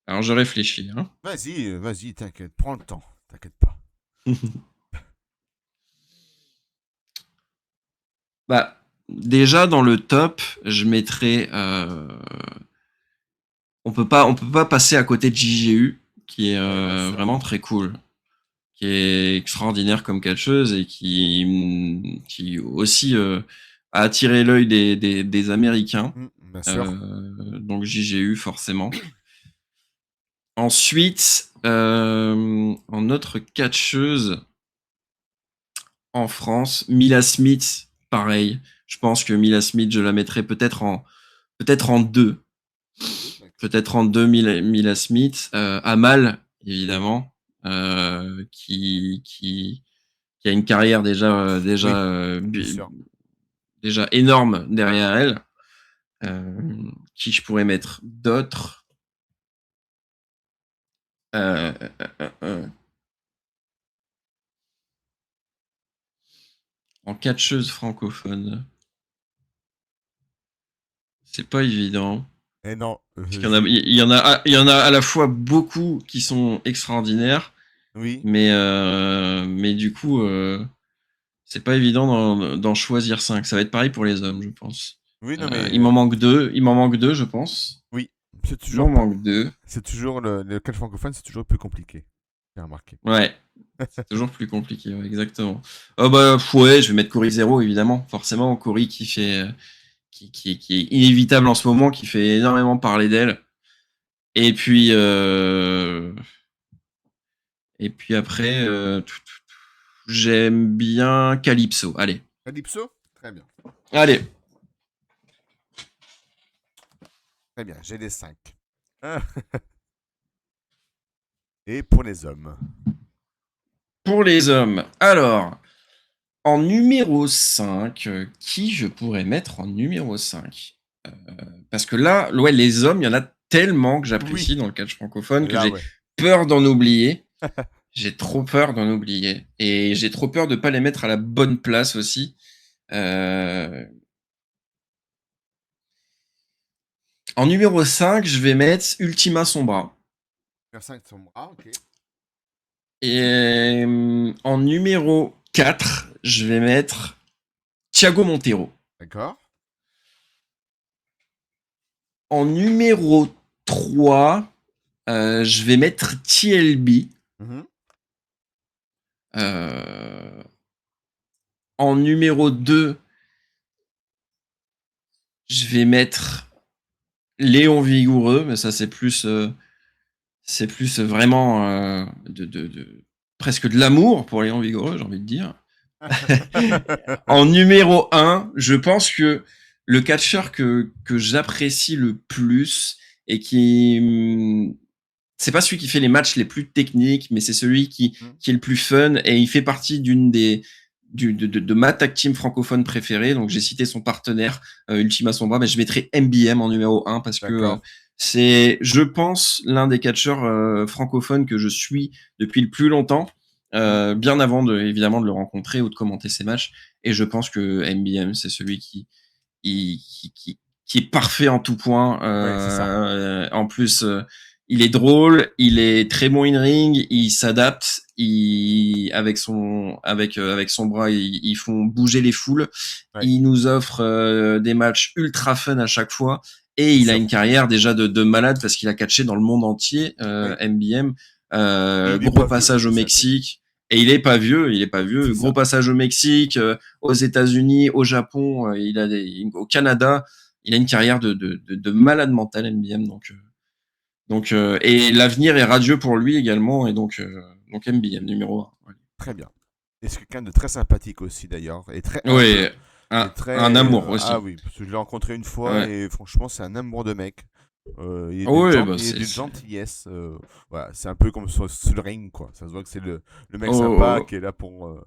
alors je réfléchis. Hein. Vas-y, t'inquiète, prends le temps. T'inquiète pas. Bah, déjà dans le top, je mettrais. On peut pas passer à côté de JGU, qui est Ouais, bien sûr. vraiment très cool, qui est extraordinaire comme catcheuse et qui aussi a attiré l'œil des Américains. Bien sûr. Donc JGU forcément. Ensuite, en autre catcheuse en France, Mila Smith, pareil. Je pense que Mila Smith, je la mettrais peut-être en deux. Peut-être en deux Mila Smith. Amal, évidemment, qui a une carrière Oui, bien sûr. déjà énorme derrière elle. Qui je pourrais mettre d'autres euh, euh, euh, en catcheuse francophone. C'est pas évident. Et non, Parce qu'il y en a, il y en a à la fois beaucoup qui sont extraordinaires, oui. mais du coup, c'est pas évident d'en choisir 5. Ça va être pareil pour les hommes, je pense. Oui, non, mais Il m'en manque deux. Il m'en manque deux, je pense. oui, c'est Il m'en toujours pas. manque deux. C'est toujours le catch francophone, c'est toujours plus compliqué. J'ai remarqué. Ouais, c'est toujours plus compliqué, ouais, exactement. Oh bah ouais, je vais mettre Cory Zero, évidemment. Forcément, Cory qui fait, qui est inévitable en ce moment, qui fait énormément parler d'elle. Et puis, après, j'aime bien Calypso. Allez. Calypso? Très bien. Allez. Très bien, j'ai les 5. Et pour les hommes. Pour les hommes, alors, en numéro 5, qui je pourrais mettre en numéro 5? Parce que là, ouais, les hommes, il y en a tellement que j'apprécie Oui, dans le catch francophone que là, j'ai ouais. peur d'en oublier. J'ai trop peur d'en oublier. Et j'ai trop peur de pas les mettre à la bonne place aussi. Euh, En numéro 5, je vais mettre Ultima Sombra. Vers 5 sont bras, ok. Et en numéro 4, je vais mettre Thiago Montero. D'accord. En numéro 3, je vais mettre TLB. Mhm. Euh, En numéro 2, je vais mettre Léon Vigoureux, mais ça c'est plus vraiment presque de l'amour pour Léon Vigoureux, j'ai envie de dire. En numéro 1, je pense que le catcheur que j'apprécie le plus et qui c'est pas celui qui fait les matchs les plus techniques, mais c'est celui Mhm. qui est le plus fun et il fait partie d'une des de ma tag team francophone préférée. Donc j'ai cité son partenaire Ultima Sombra, mais je mettrai MBM en numéro 1 parce que D'accord. c'est, je pense, l'un des catcheurs francophones que je suis depuis le plus longtemps, Mhm. bien avant évidemment de le rencontrer ou de commenter ses matchs. Et je pense que MBM, c'est celui qui est parfait en tout point. Ouais, c'est ça. En plus, il est drôle, il est très bon in ring, il s'adapte, avec son bras, ils font bouger les foules. Ouais, Il nous offre des matchs ultra fun à chaque fois. Et c'est il a sûr. une carrière déjà de malade parce qu'il a catché dans le monde entier, Oui. MBM. Et il est Gros pas vieux, passage au c'est un truc. Mexique. Et il est pas vieux. C'est Gros ça. passage au Mexique, aux États-Unis, au Japon, au Canada. Il a une carrière de malade mental, MBM. Et l'avenir est radieux pour lui également. Et donc MBM numéro 1. Très bien. Et c'est quelqu'un de très sympathique aussi d'ailleurs. Et très humble. Oui, Et un très. amour Ah aussi. oui, parce que je l'ai rencontré une fois Ouais. et franchement, c'est un amour de mec. Oui, bah Il est c'est, d'une gentillesse. Voilà, c'est un peu comme sur le ring, quoi. Ça se voit que c'est le mec sympa oh, qui est là pour.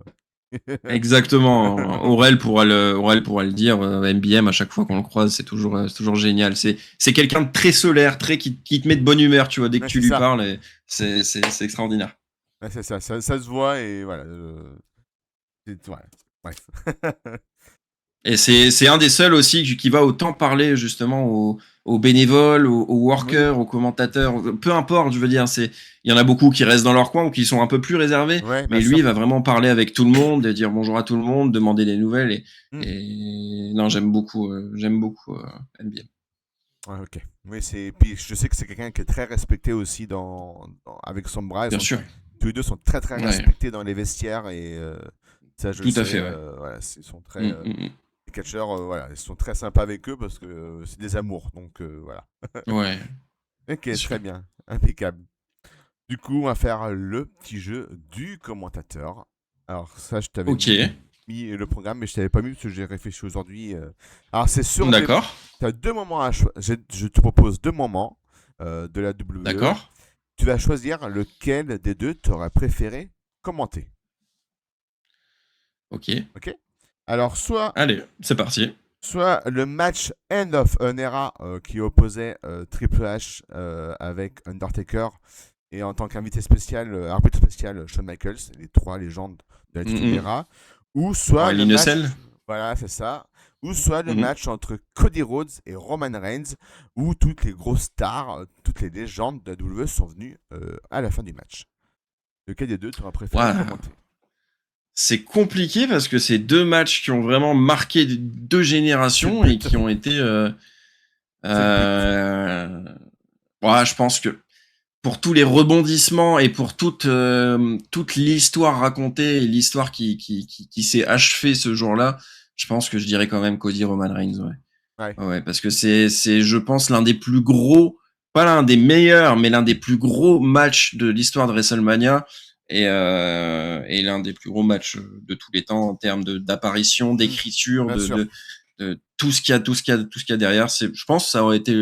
exactement. Aurel pourra le dire. MBM, à chaque fois qu'on le croise, c'est toujours génial. C'est quelqu'un de très solaire, qui te met de bonne humeur, tu vois, dès que Ouais, tu c'est lui ça. parles. Et c'est extraordinaire. Ouais, c'est ça. Ça se voit et voilà. Ouais. Bref. Et c'est un des seuls aussi qui va autant parler justement aux bénévoles, aux Oui. workers, aux commentateurs, peu importe, je veux dire, il y en a beaucoup qui restent dans leur coin ou qui sont un peu plus réservés, Ouais, bien mais lui sûr. il va vraiment parler avec tout le monde, et dire bonjour à tout le monde, demander des nouvelles Hmm. et non, j'aime beaucoup NBM. Ouais, ok. Oui, puis je sais que c'est quelqu'un qui est très respecté aussi avec son bras. Bien sûr, Tous les deux sont très très ouais, respectés dans les vestiaires et ça je le tout à sais. fait, ouais. Voilà, ils sont très Mm. les catcheurs, voilà, ils sont très sympas avec eux parce que c'est des amours. Donc voilà. Ouais, Ok, c'est très sûr. bien, impeccable. Du coup, on va faire le petit jeu du commentateur. Alors ça, je t'avais Ok, mis le programme, mais je t'avais pas mis parce que j'ai réfléchi aujourd'hui. Alors c'est sur des. d'accord, Tu as deux moments à choisir. Je te propose deux moments de la WWE. d'accord, Tu vas choisir lequel des deux tu aurais préféré commenter. ok. Ok. Alors Allez, c'est parti. soit le match End of an Era qui opposait Triple H avec Undertaker et en tant qu'invité spécial, arbitre spécial, Shawn Michaels, les trois légendes de l'Attitude Mm. Era, ou soit Ouais, le l'Inocel. match, voilà, c'est ça, ou soit le match entre Cody Rhodes et Roman Reigns, où toutes les grosses stars, toutes les légendes de la WWE sont venues à la fin du match. Lequel des deux tu aurais préféré Ouais. commenter? C'est compliqué parce que c'est deux matchs qui ont vraiment marqué deux C'est le générations et but. qui ont été. C'est le but. Euh, ouais, je pense que pour tous les rebondissements et pour toute l'histoire racontée et l'histoire qui s'est achevée ce jour-là, je pense que je dirais quand même Cody Roman Reigns. Ouais, Ouais. ouais, parce que je pense, l'un des plus gros, pas l'un des meilleurs, mais l'un des plus gros matchs de l'histoire de WrestleMania et l'un des plus gros matchs de tous les temps en termes d'apparition, Hmm. d'écriture, Bien sûr. de tout ce qu'il y a derrière. Je pense que ça aurait été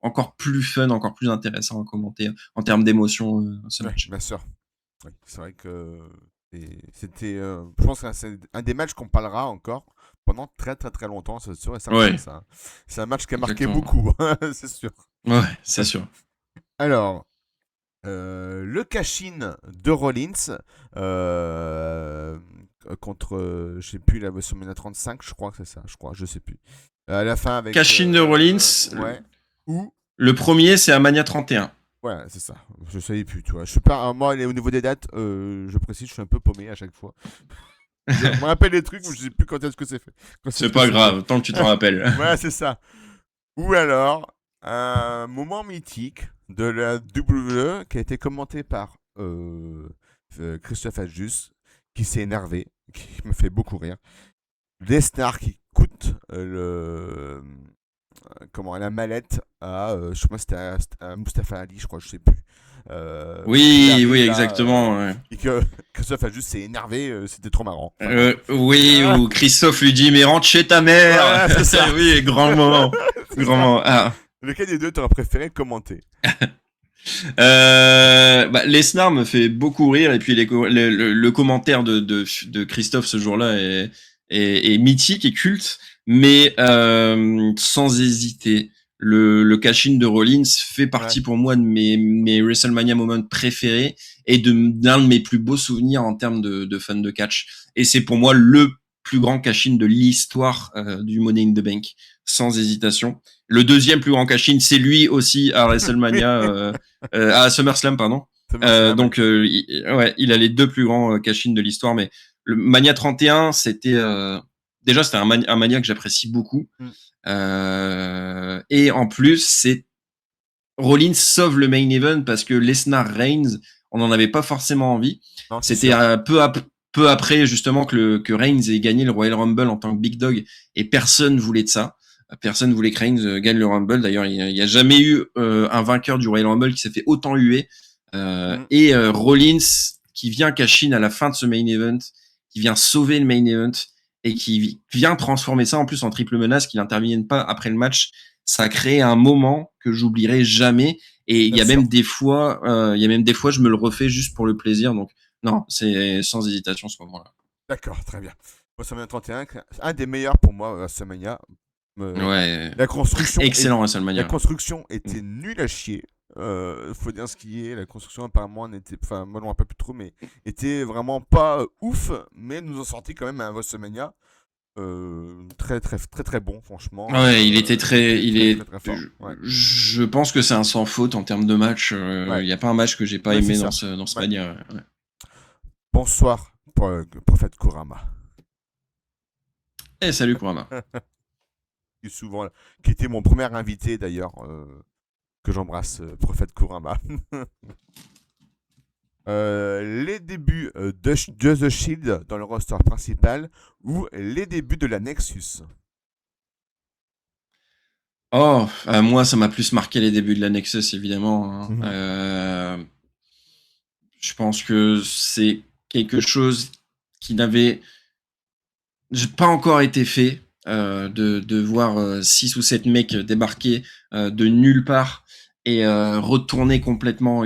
encore plus fun, encore plus intéressant à commenter en termes d'émotion ce Ouais, match. bien sûr. Oui, c'est vrai que c'était, je pense que c'est un des matchs qu'on parlera encore pendant très très très longtemps, c'est sûr et certain Ouais, ça. C'est un match qui a marqué exactement. beaucoup, c'est sûr. Ouais, c'est sûr. Alors, le cash-in de Rollins euh, contre, je sais plus, la WrestleMania 35, je crois que c'est ça, je sais plus. À la fin avec, Cashin de Rollins, ouais, ou, le premier, c'est à Mania 31. ouais, c'est ça. Je savais plus, tu vois. Je suis pas, moi, au niveau des dates, je précise, je suis un peu paumé à chaque fois. Je me rappelle les trucs, mais je sais plus quand est-ce que c'est fait. Quand est-ce C'est que pas c'est fait. grave, tant que tu t'en rappelles. Ouais, c'est ça. Ou alors, un moment mythique de la WWE qui a été commenté par Christophe Adjus, qui s'est énervé, qui me fait beaucoup rire. Lesnar qui coûte comment, la mallette à, je sais pas, c'était à Mustafa Ali, je crois, je sais plus. Il Oui, oui, arrive là, exactement. Ouais. et que Christophe Adjus s'est énervé, c'était trop marrant. Enfin bref. Oui, Ah, où Christophe lui dit mais rentre chez ta mère. voilà, c'est ça. Oui, grand moment, C'est grand ça. moment. Ah. Lequel des deux t'aurais préféré commenter? Lesnar me fait beaucoup rire et puis le commentaire de Christophe ce jour-là est mythique et culte, mais sans hésiter, le cash-in de Rollins fait Ouais, partie pour moi de mes WrestleMania moments préférés et d'un de mes plus beaux souvenirs en termes de fun de catch. Et c'est pour moi le plus grand cash-in de l'histoire du Money in the Bank, sans hésitation. Le deuxième plus grand cash-in, c'est lui aussi à WrestleMania. À SummerSlam, pardon. SummerSlam, ouais. Ouais, il a les deux plus grands cash-in de l'histoire, mais le Mania 31, c'était déjà c'était un Mania que j'apprécie beaucoup, Mm. et en plus c'est Rollins sauve le main event parce que Lesnar Reigns, on n'en avait pas forcément envie. Non, c'est C'était sûr. peu après justement que Reigns ait gagné le Royal Rumble en tant que Big Dog et personne voulait de ça. Personne voulait que Reigns gagne le Rumble. D'ailleurs, il n'y a jamais eu un vainqueur du Royal Rumble qui s'est fait autant huer. Mm. Et Rollins qui vient cash-in à la fin de ce main event, qui vient sauver le main event et qui vient transformer ça en plus en triple menace, qu'il n'intervienne pas après le match. Ça a créé un moment que j'oublierai jamais. Et Bien sûr. il y a même des fois, je me le refais juste pour le plaisir. Donc, non, c'est sans hésitation ce moment-là. D'accord, très bien. WrestleMania 31, un des meilleurs pour moi, WrestleMania. Ouais, La construction, excellent la WrestleMania. construction Mm. était nulle à chier. Faut dire ce qui est. La construction, apparemment, n'était. Enfin, moi, je me rappelle plus trop, mais était vraiment pas ouf. Mais nous ont sorti quand même un WrestleMania très, très, très, très bon, franchement. Ouais, Il était il très, est, très, très fort. Ouais. je pense que c'est un sans faute en termes de match. Ouais. Il n'y a pas un match que j'ai pas Ouais, c'est aimé ça. dans ce Ouais. Mania. Ouais. Bonsoir, prophète Kurama. Eh, salut Kurama. Qui, souvent, qui était mon premier invité d'ailleurs, que j'embrasse, prophète Kurama. Les débuts de The Shield dans le roster principal ou les débuts de la Nexus. Oh, moi, ça m'a plus marqué les débuts de la Nexus, évidemment. Hein. Mhm. Je pense que c'est quelque chose qui n'avait pas encore été fait, de voir 6 ou 7 mecs débarquer de nulle part et retourner complètement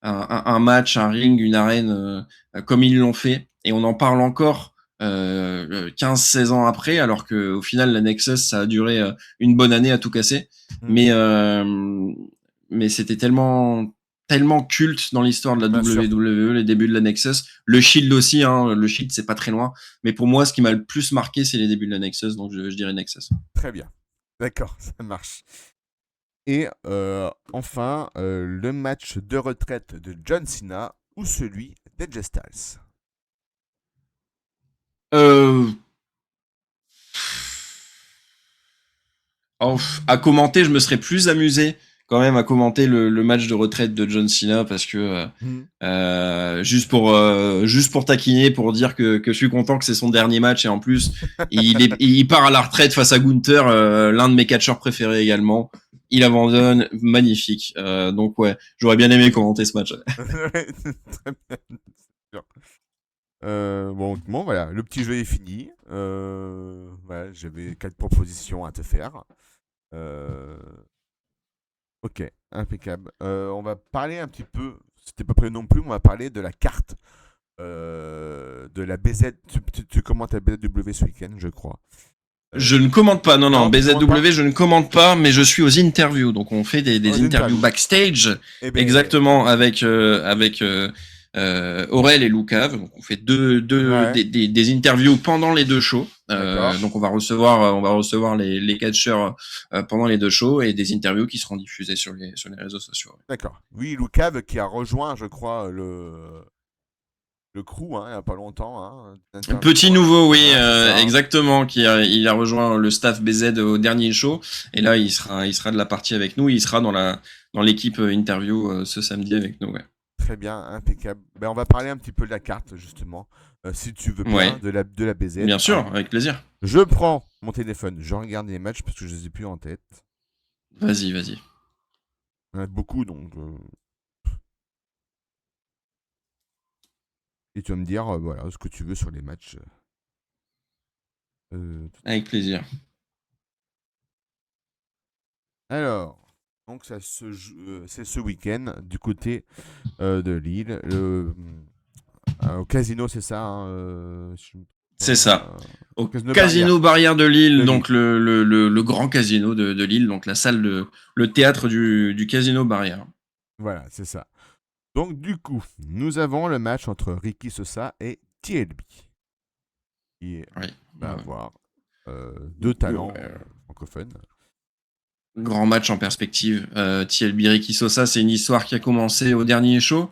un match, un ring, une arène comme ils l'ont fait. Et on en parle encore 15-16 ans après, alors que au final, la Nexus, ça a duré une bonne année à tout casser. Mhm. Mais, mais c'était tellement culte dans l'histoire de la Bien sûr. WWE, les débuts de la Nexus. Le Shield aussi, hein, le Shield, c'est pas très loin. Mais pour moi, ce qui m'a le plus marqué, c'est les débuts de la Nexus, donc je dirais Nexus. Très bien. D'accord, ça marche. Et enfin, le match de retraite de John Cena ou celui d'Edge Styles. Euh, à commenter, je me serais plus amusé quand même à commenter le match de retraite de John Cena parce que Mhm. juste pour taquiner, pour dire que je suis content que c'est son dernier match et en plus il part à la retraite face à Gunther, l'un de mes catcheurs préférés également. Il abandonne, magnifique. Donc ouais, j'aurais bien aimé commenter ce match. Ouais, très bien. Sûr. Bon, voilà, le petit jeu est fini. Voilà, j'avais 4 propositions à te faire. Euh, Ok, impeccable. On va parler un petit peu, c'était pas prêt non plus, mais on va parler de la carte de la BZ. Tu commentes la BZW ce week-end, je crois. Je ne commente pas, non, Non, tu commandes pas? BZW, je ne commente pas, mais je suis aux interviews. Donc on fait Aux des interviews interviews. backstage, Eh ben, exactement, avec Aurel et Lucave. Donc on fait ouais, des interviews pendant les deux shows. d'accord. Donc on va recevoir les catcheurs pendant les deux shows et des interviews qui seront diffusées sur les réseaux sociaux. D'accord. Oui, Lucave qui a rejoint, je crois, le crew hein, il n'y a pas longtemps. Hein, Petit d'interview, nouveau, oui, ouais, c'est ça. Hein. exactement. Il a rejoint le staff BZ au dernier show, et là il sera de la partie avec nous. Il sera dans l'équipe interview ce samedi avec nous. Ouais. Très bien, impeccable. Ben, on va parler un petit peu de la carte, justement, si tu veux bien, Ouais, de la BZ. bien sûr, Alors, avec plaisir. je prends mon téléphone, je regarde les matchs parce que je ne les ai plus en tête. Vas-y, vas-y. Il y en a beaucoup, donc. Et tu vas me dire, voilà, ce que tu veux sur les matchs. Euh, Avec plaisir. alors, donc c'est ce week-end du côté de Lille. Au casino, c'est ça hein, si je me trompe C'est ça. pas, Au Casino Barrière Casino Barrière de de Lille, Lille. donc le grand casino de Lille, donc la salle le théâtre du Casino Barrière. Voilà, c'est ça. Donc, du coup, nous avons le match entre Ricky Sosa et TLB, qui Oui. va avoir deux talents Ouais. francophones. Grand match en perspective. TLB Ricky Sosa, c'est une histoire qui a commencé au dernier show.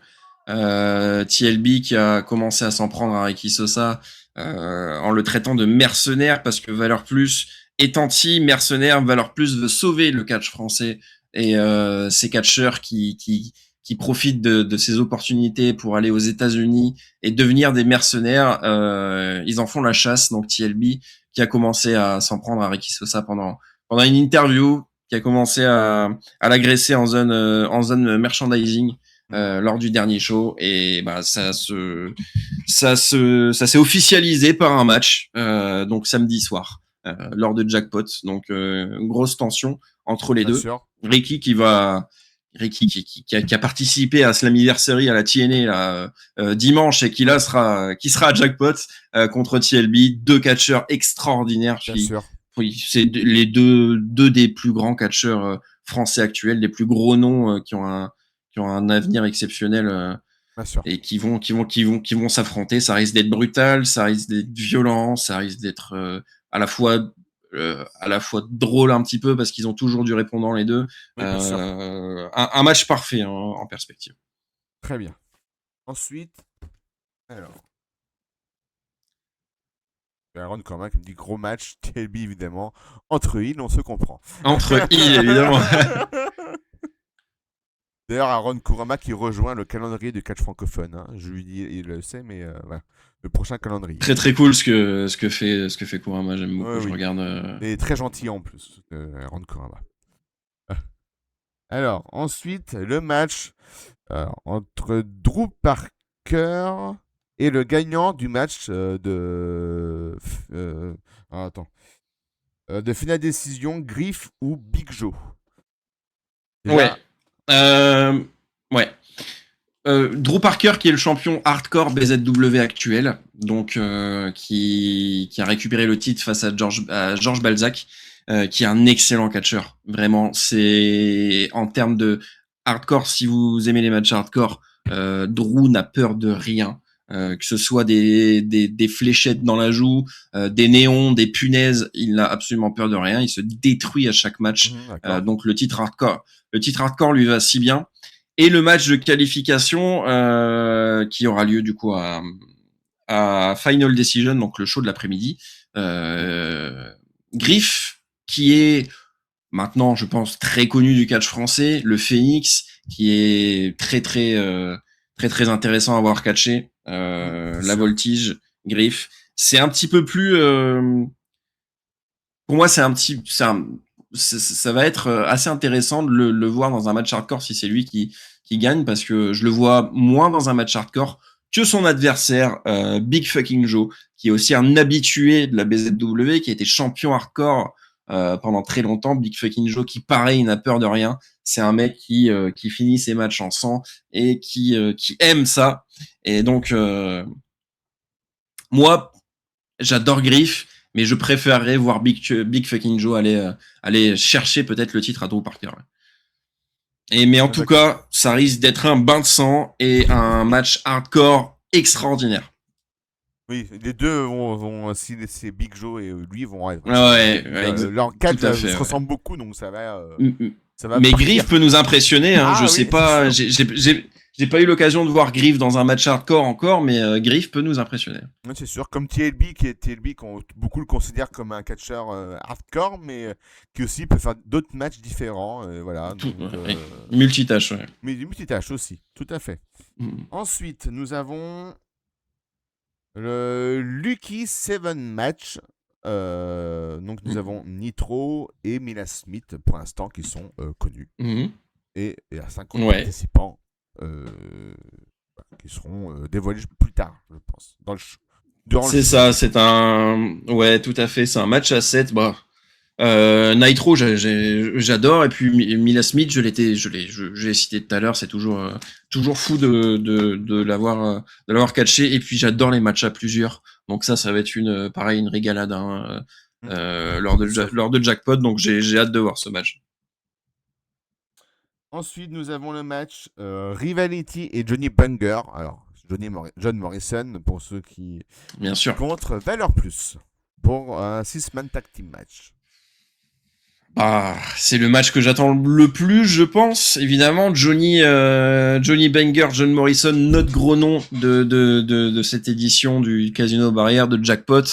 TLB qui a commencé à s'en prendre à Ricky Sosa en le traitant de mercenaire parce que Valeur Plus est anti-mercenaire. Valeur Plus veut sauver le catch français et ces catcheurs qui profitent de ces opportunités pour aller aux États-Unis et devenir des mercenaires. Ils en font la chasse. Donc TLB qui a commencé à s'en prendre à Ricky Sosa pendant une interview, qui a commencé à l'agresser en zone merchandising Mhm. lors du dernier show, et bah ça s'est officialisé par un match donc samedi soir lors de Jackpot. Donc grosse tension entre les Bien deux. sûr. Ricky qui va Ricky qui a participé à Slammiversary à la TNA là, dimanche, et qui sera à Jackpot contre TLB, deux catcheurs extraordinaires. Bien sûr. Oui, c'est les deux des plus grands catcheurs français actuels, des plus gros noms qui ont un avenir exceptionnel Bien sûr. et qui vont s'affronter. Ça risque d'être brutal, ça risque d'être violent, ça risque d'être à la fois drôle un petit peu parce qu'ils ont toujours du répondant les deux. Oui, bien sûr. Un match parfait hein, en perspective. Très bien. Ensuite, alors, Aaron Cormac qui me dit gros match, TLB évidemment. Entre îles, on se comprend. Entre îles, évidemment. D'ailleurs, Aaron Kurama qui rejoint le calendrier du catch francophone. Hein. Je lui dis, il le sait, mais voilà. Le prochain calendrier. Très très cool ce que fait Kurama, j'aime Oui, beaucoup, je oui. regarde. Et très gentil en plus, Aaron Kurama. Alors, ensuite, le match entre Drew Parker et le gagnant du match attends. De finale décision, Griff ou Big Joe. Ouais. Déjà, Ouais. Drew Parker qui est le champion hardcore BZW actuel, donc qui a récupéré le titre face à George Balzac, qui est un excellent catcheur. Vraiment, c'est en termes de hardcore, si vous aimez les matchs hardcore, Drew n'a peur de rien. Que ce soit des fléchettes dans la joue, des néons, des punaises, il n'a absolument peur de rien. Il se détruit à chaque match. d'accord. Donc le titre hardcore lui va si bien. Et le match de qualification qui aura lieu du coup à Final Decision, donc le show de l'après-midi. Griff, qui est maintenant, je pense, très connu du catch français, le Phoenix, qui est très intéressant à voir catcher. Bien La sûr. voltige, Griff, c'est un petit peu plus. Pour moi, ça va être assez intéressant de le voir dans un match hardcore si c'est lui qui gagne, parce que je le vois moins dans un match hardcore que son adversaire, Big Fucking Joe, qui est aussi un habitué de la BZW, qui a été champion hardcore pendant très longtemps. Big Fucking Joe, qui pareil n'a peur de rien. C'est un mec qui finit ses matchs en sang et qui aime ça. Et donc moi, j'adore Griff, mais je préférerais voir Big Fucking Joe aller chercher peut-être le titre à Drew Parker. Mais en tout cas, ça risque d'être un bain de sang et un match hardcore extraordinaire. Oui, les deux vont si c'est Big Joe et lui vont être. Leur catch se ressemble beaucoup, donc ça va. Mais Griff peut nous impressionner. Hein. Je sais pas. J'ai pas eu l'occasion de voir Griff dans un match hardcore encore, mais Griff peut nous impressionner. Oui, c'est sûr. Comme TLB, beaucoup le considèrent comme un catcheur hardcore, mais qui aussi peut faire d'autres matchs différents. Voilà. Multitâche, ouais. Mais multitâche aussi, tout à fait. Ensuite, nous avons le Lucky 7 match. Donc nous avons Nitro et Mila Smith pour l'instant qui sont connus. Et il y a 5 autres participants qui seront dévoilés plus tard, je pense. C'est ça, c'est un... Ouais, tout à fait, c'est un match à 7. Bah, Nitro, j'adore. Et puis Mila Smith, je l'ai cité tout à l'heure, c'est toujours fou de l'avoir catché. Et puis j'adore les matchs à plusieurs. Donc ça va être une régalade lors de Jackpot. Donc j'ai hâte de voir ce match. Ensuite, nous avons le match Rivality et Johnny Banger. Alors, John Morrison, pour ceux qui... Bien sûr. Contre Valor Plus, pour un 6-man tag team match. Ah, c'est le match que j'attends le plus, je pense. Évidemment, Johnny Banger, John Morrison, notre gros nom de cette édition du Casino Barrière de Jackpot,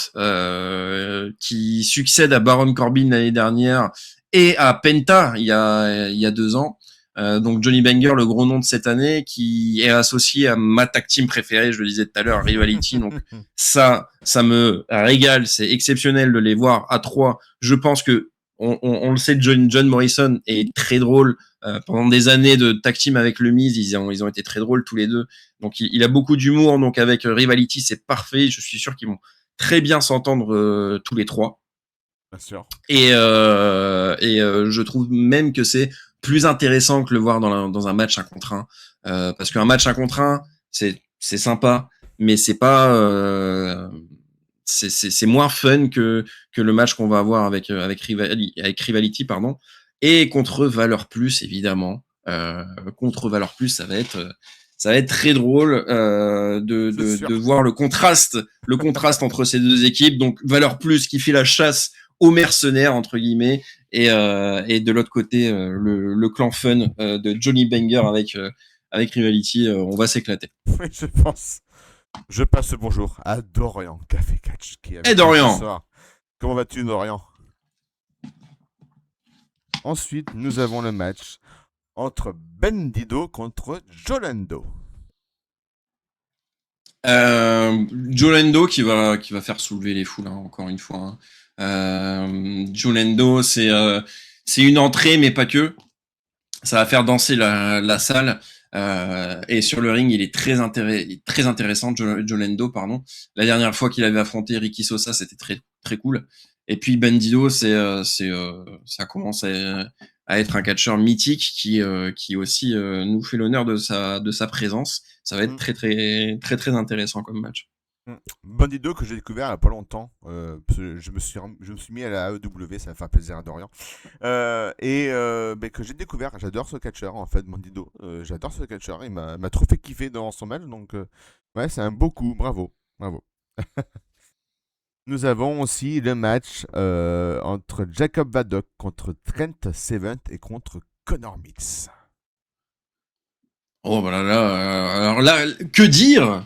qui succède à Baron Corbin l'année dernière et à Penta il y a 2 ans. Donc Johnny Banger, le gros nom de cette année, qui est associé à ma tag team préférée, je le disais tout à l'heure, Rivality. Donc ça me régale, c'est exceptionnel de les voir à 3. Je pense que on le sait, John Morrison est très drôle. Pendant des années de tag team avec le Miz, ils ont été très drôles tous les deux. Donc il a beaucoup d'humour. Donc avec Rivality, c'est parfait. Je suis sûr qu'ils vont très bien s'entendre tous les 3. Bien sûr. Et je trouve même que c'est plus intéressant que le voir dans un match 1 contre 1. Parce qu'un match 1 contre 1, c'est sympa, mais c'est pas... c'est moins fun que le match qu'on va avoir avec Rivality, pardon. Et contre Valor Plus, évidemment. Contre Valor Plus, ça va être très drôle de voir le contraste entre ces deux équipes. Donc Valor Plus qui fait la chasse aux mercenaires entre guillemets et de l'autre côté le clan fun de Johnny Banger avec Rivality. On va s'éclater. Oui, je pense. Je passe le bonjour à Dorian Café Catch qui est Dorian. ce soir. Comment vas-tu, Dorian? Ensuite, nous avons le match entre Bandido contre Jolando. Jolando qui va faire soulever les foules, hein, encore une fois. Jolando, c'est une entrée, mais pas que. Ça va faire danser la salle. Et sur le ring, il est très intéressant, Jolando, pardon. La dernière fois qu'il avait affronté Ricky Sosa, c'était très très cool. Et puis Bandido, ça commence à être un catcheur mythique qui aussi nous fait l'honneur de sa présence. Ça va être très très très très intéressant comme match. Bandido que j'ai découvert il n'y a pas longtemps. Je me suis mis à la AEW, ça va faire plaisir à Dorian. Que j'ai découvert, j'adore ce catcheur en fait, Bandido. J'adore ce catcheur, il m'a trop fait kiffer dans son match, donc ouais, c'est un beau coup, bravo. Nous avons aussi le match entre Jacob Vadok contre Trent Seven et contre Connor Mix. Oh bah alors là, que dire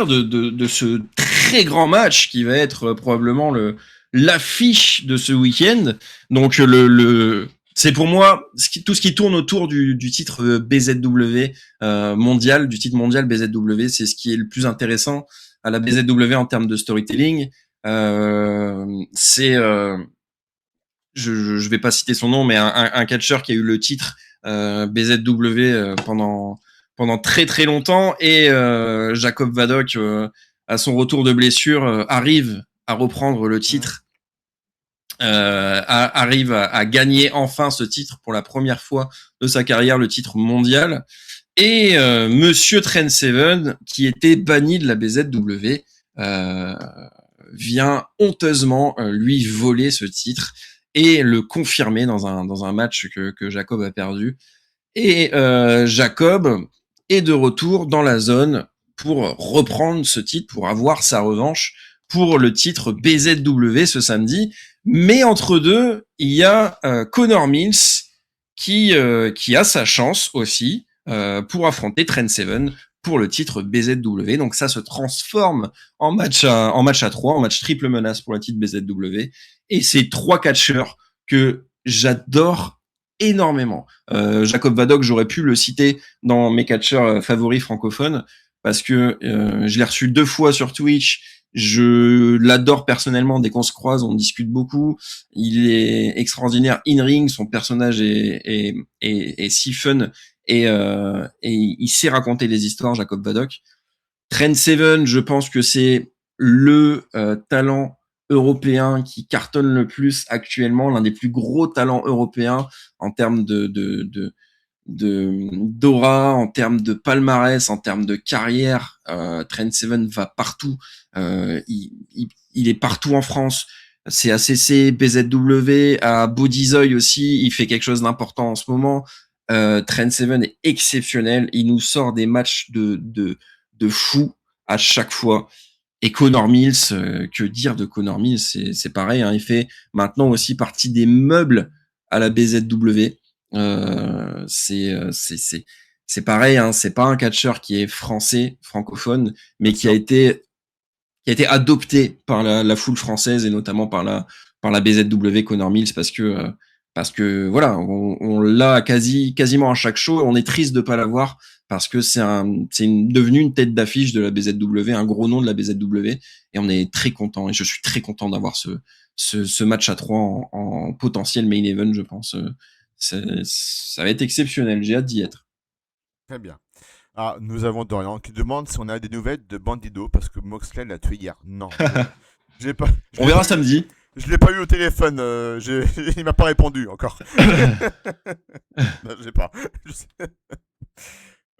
de ce très grand match qui va être probablement l'affiche de ce week-end. Donc c'est pour moi tout ce qui tourne autour du titre BZW mondial, du titre mondial BZW, c'est ce qui est le plus intéressant à la BZW en termes de storytelling. Je vais pas citer son nom, mais un catcheur qui a eu le titre BZW pendant très très longtemps, et Jacob Vadok à son retour de blessure arrive à reprendre le titre arrive à gagner enfin ce titre pour la première fois de sa carrière, le titre mondial. Et Monsieur Trent Seven, qui était banni de la BZW, vient honteusement lui voler ce titre et le confirmer dans un match que Jacob a perdu. Et Jacob est de retour dans la zone pour reprendre ce titre, pour avoir sa revanche pour le titre BZW ce samedi. Mais entre deux, il y a Connor Mills qui a sa chance aussi pour affronter Trent Seven pour le titre BZW. Donc ça se transforme en match à 3, en match triple menace pour le titre BZW. Et c'est 3 catcheurs que j'adore énormément. Jacob Vadok, j'aurais pu le citer dans mes catcheurs favoris francophones parce que je l'ai reçu 2 fois sur Twitch. Je l'adore personnellement. Dès qu'on se croise, on discute beaucoup. Il est extraordinaire in-ring. Son personnage est si fun et il sait raconter des histoires, Jacob Vadok. Trent Seven, je pense que c'est le talent européen qui cartonne le plus actuellement, l'un des plus gros talents européens en termes d'aura, en termes de palmarès, en termes de carrière. Trent Seven va partout. Il est partout en France. C'est ACC, BZW, à Bodizoy aussi. Il fait quelque chose d'important en ce moment. Trent Seven est exceptionnel. Il nous sort des matchs de fou à chaque fois. Et Connor Mills, que dire de Connor Mills, c'est pareil, hein, il fait maintenant aussi partie des meubles à la BZW. C'est pareil, hein, c'est pas un catcheur qui est français, francophone, mais qui a été adopté par la foule française et notamment par la BZW Connor Mills parce que voilà, on l'a quasiment à chaque show. On est triste de pas l'avoir parce que c'est devenu une tête d'affiche de la BZW, un gros nom de la BZW, et on est très content. Et je suis très content d'avoir ce match à 3 en potentiel main event, je pense. Ça va être exceptionnel. J'ai hâte d'y être. Très bien. Ah, nous avons Dorian qui demande si on a des nouvelles de Bandido parce que Moxley l'a tué hier. Non, je l'ai pas. On verra samedi. Je l'ai pas eu au téléphone. Il m'a pas répondu encore. Non, j'ai pas.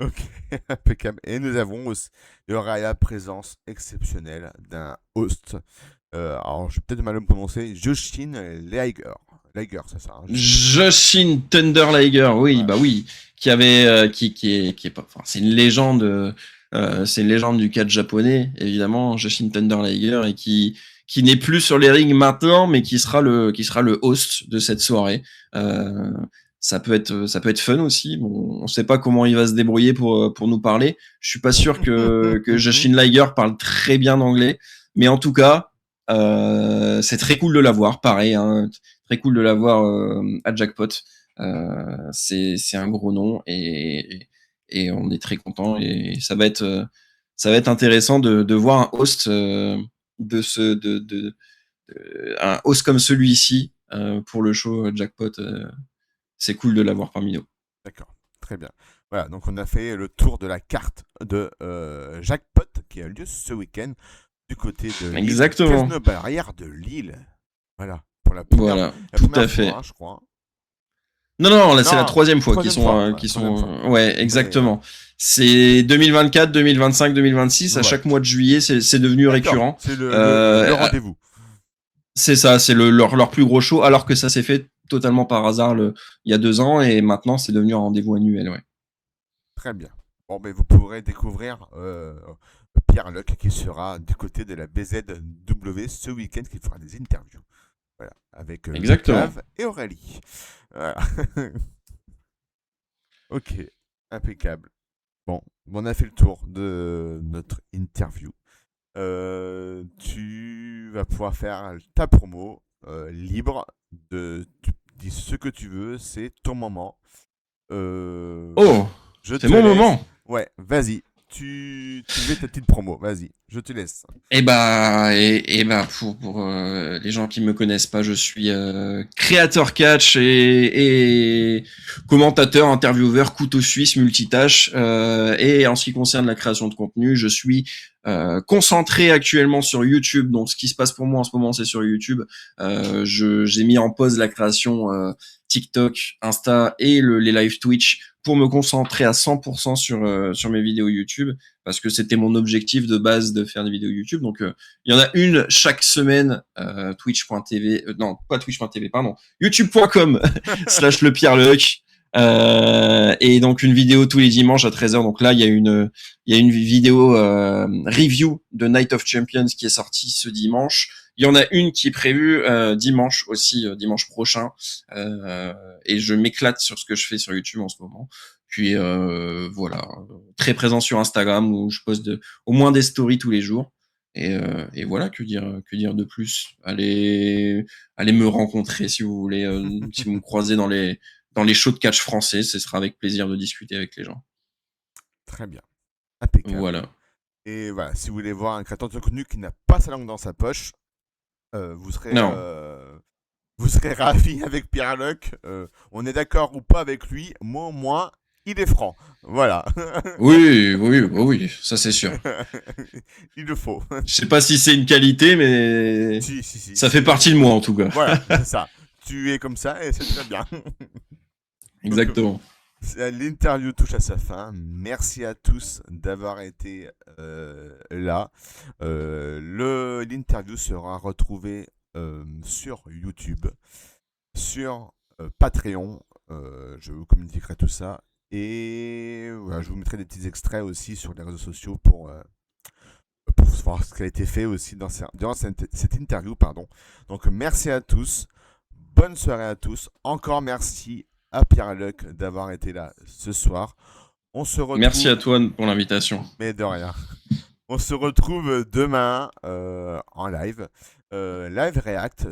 Ok, impeccable. Et nous avons aussi, il y aura la présence exceptionnelle d'un host. Alors, je vais peut-être mal le prononcer. Joshin Liger. Liger, c'est ça. Joshin Thunder Liger, oui, Ouais. bah oui, qui avait, qui est pas, enfin, c'est une légende du catch japonais, évidemment, Joshin Thunder Liger, et qui n'est plus sur les rings maintenant, mais qui sera le host de cette soirée. Ça peut être fun aussi. Bon, on sait pas comment il va se débrouiller pour nous parler. Je suis pas sûr que Joshin Liger parle très bien anglais, mais en tout cas, c'est très cool de l'avoir. Pareil, hein, très cool de l'avoir à Jackpot. C'est un gros nom et on est très content et ça va être intéressant de voir un host un host comme celui-ci pour le show Jackpot. C'est cool de l'avoir parmi nous. D'accord, très bien. Voilà, donc on a fait le tour de la carte de Jackpot qui a lieu ce week-end du côté de Lille. Exactement. Casino Barrière de Lille. Voilà, pour la Voilà, tout à fait. fois, je crois. Non, là, c'est la Non, troisième fois troisième fois. ouais, exactement. C'est 2024, 2025, 2026. À Ouais. chaque mois de juillet, c'est devenu D'accord, récurrent. c'est le rendez-vous. C'est ça, c'est leur plus gros show, alors que ça s'est fait totalement par hasard il y a 2 ans, et maintenant c'est devenu un rendez-vous annuel, ouais. Très bien. Bon, mais vous pourrez découvrir Pierre Luc qui sera du côté de la BZW ce week-end, qui fera des interviews. Voilà, avec Exactement. Clave et Aurélie. Voilà. Ok, impeccable. Bon, on a fait le tour de notre interview. Tu vas pouvoir faire ta promo libre. Tu dis ce que tu veux, c'est ton moment. Oh, Je c'est te mon laisse. moment. Ouais, vas-y. tu fais ta petite promo. Vas-y, je te laisse. Pour les gens qui me connaissent pas, je suis créateur catch et commentateur, intervieweur, couteau suisse, multitâche. Et en ce qui concerne la création de contenu, je suis concentré actuellement sur YouTube. Donc, ce qui se passe pour moi en ce moment, c'est sur YouTube. J'ai mis en pause la création TikTok, Insta et les live Twitch pour me concentrer à 100% sur mes vidéos YouTube, parce que c'était mon objectif de base de faire des vidéos YouTube. Donc, il y en a une chaque semaine, twitch.tv, non, pas twitch.tv, pardon, youtube.com / le Pierre Luc. Et donc une vidéo tous les dimanches à 13h. Donc là, il y a une vidéo review de Night of Champions qui est sortie ce dimanche. Il y en a une qui est prévue dimanche aussi, dimanche prochain. Et je m'éclate sur ce que je fais sur YouTube en ce moment. Puis voilà, très présent sur Instagram où je poste au moins des stories tous les jours. Et voilà, que dire de plus. Allez me rencontrer si vous voulez, si vous me croisez dans les shows de catch français, ce sera avec plaisir de discuter avec les gens. Très bien. Impeccable. Voilà. Et voilà, si vous voulez voir un créateur de contenu qui n'a pas sa langue dans sa poche, vous serez ravi avec Pierre Luc. On est d'accord ou pas avec lui, moi au moins, il est franc. Voilà. Oui, ça c'est sûr. Il le faut. Je sais pas si c'est une qualité, mais si. Ça fait partie de moi en tout cas. Voilà, c'est ça. Tu es comme ça et c'est très bien. Exactement. Donc, l'interview touche à sa fin. Merci à tous d'avoir été là. L'interview sera retrouvée sur YouTube, sur Patreon. Je vous communiquerai tout ça. Et voilà, je vous mettrai des petits extraits aussi sur les réseaux sociaux pour voir ce qui a été fait aussi durant cette interview. Donc merci à tous. Bonne soirée à tous. Encore merci à Pierre Luc d'avoir été là ce soir. On se retrouve... Merci à toi pour l'invitation. Mais de rien. On se retrouve demain en live. Live React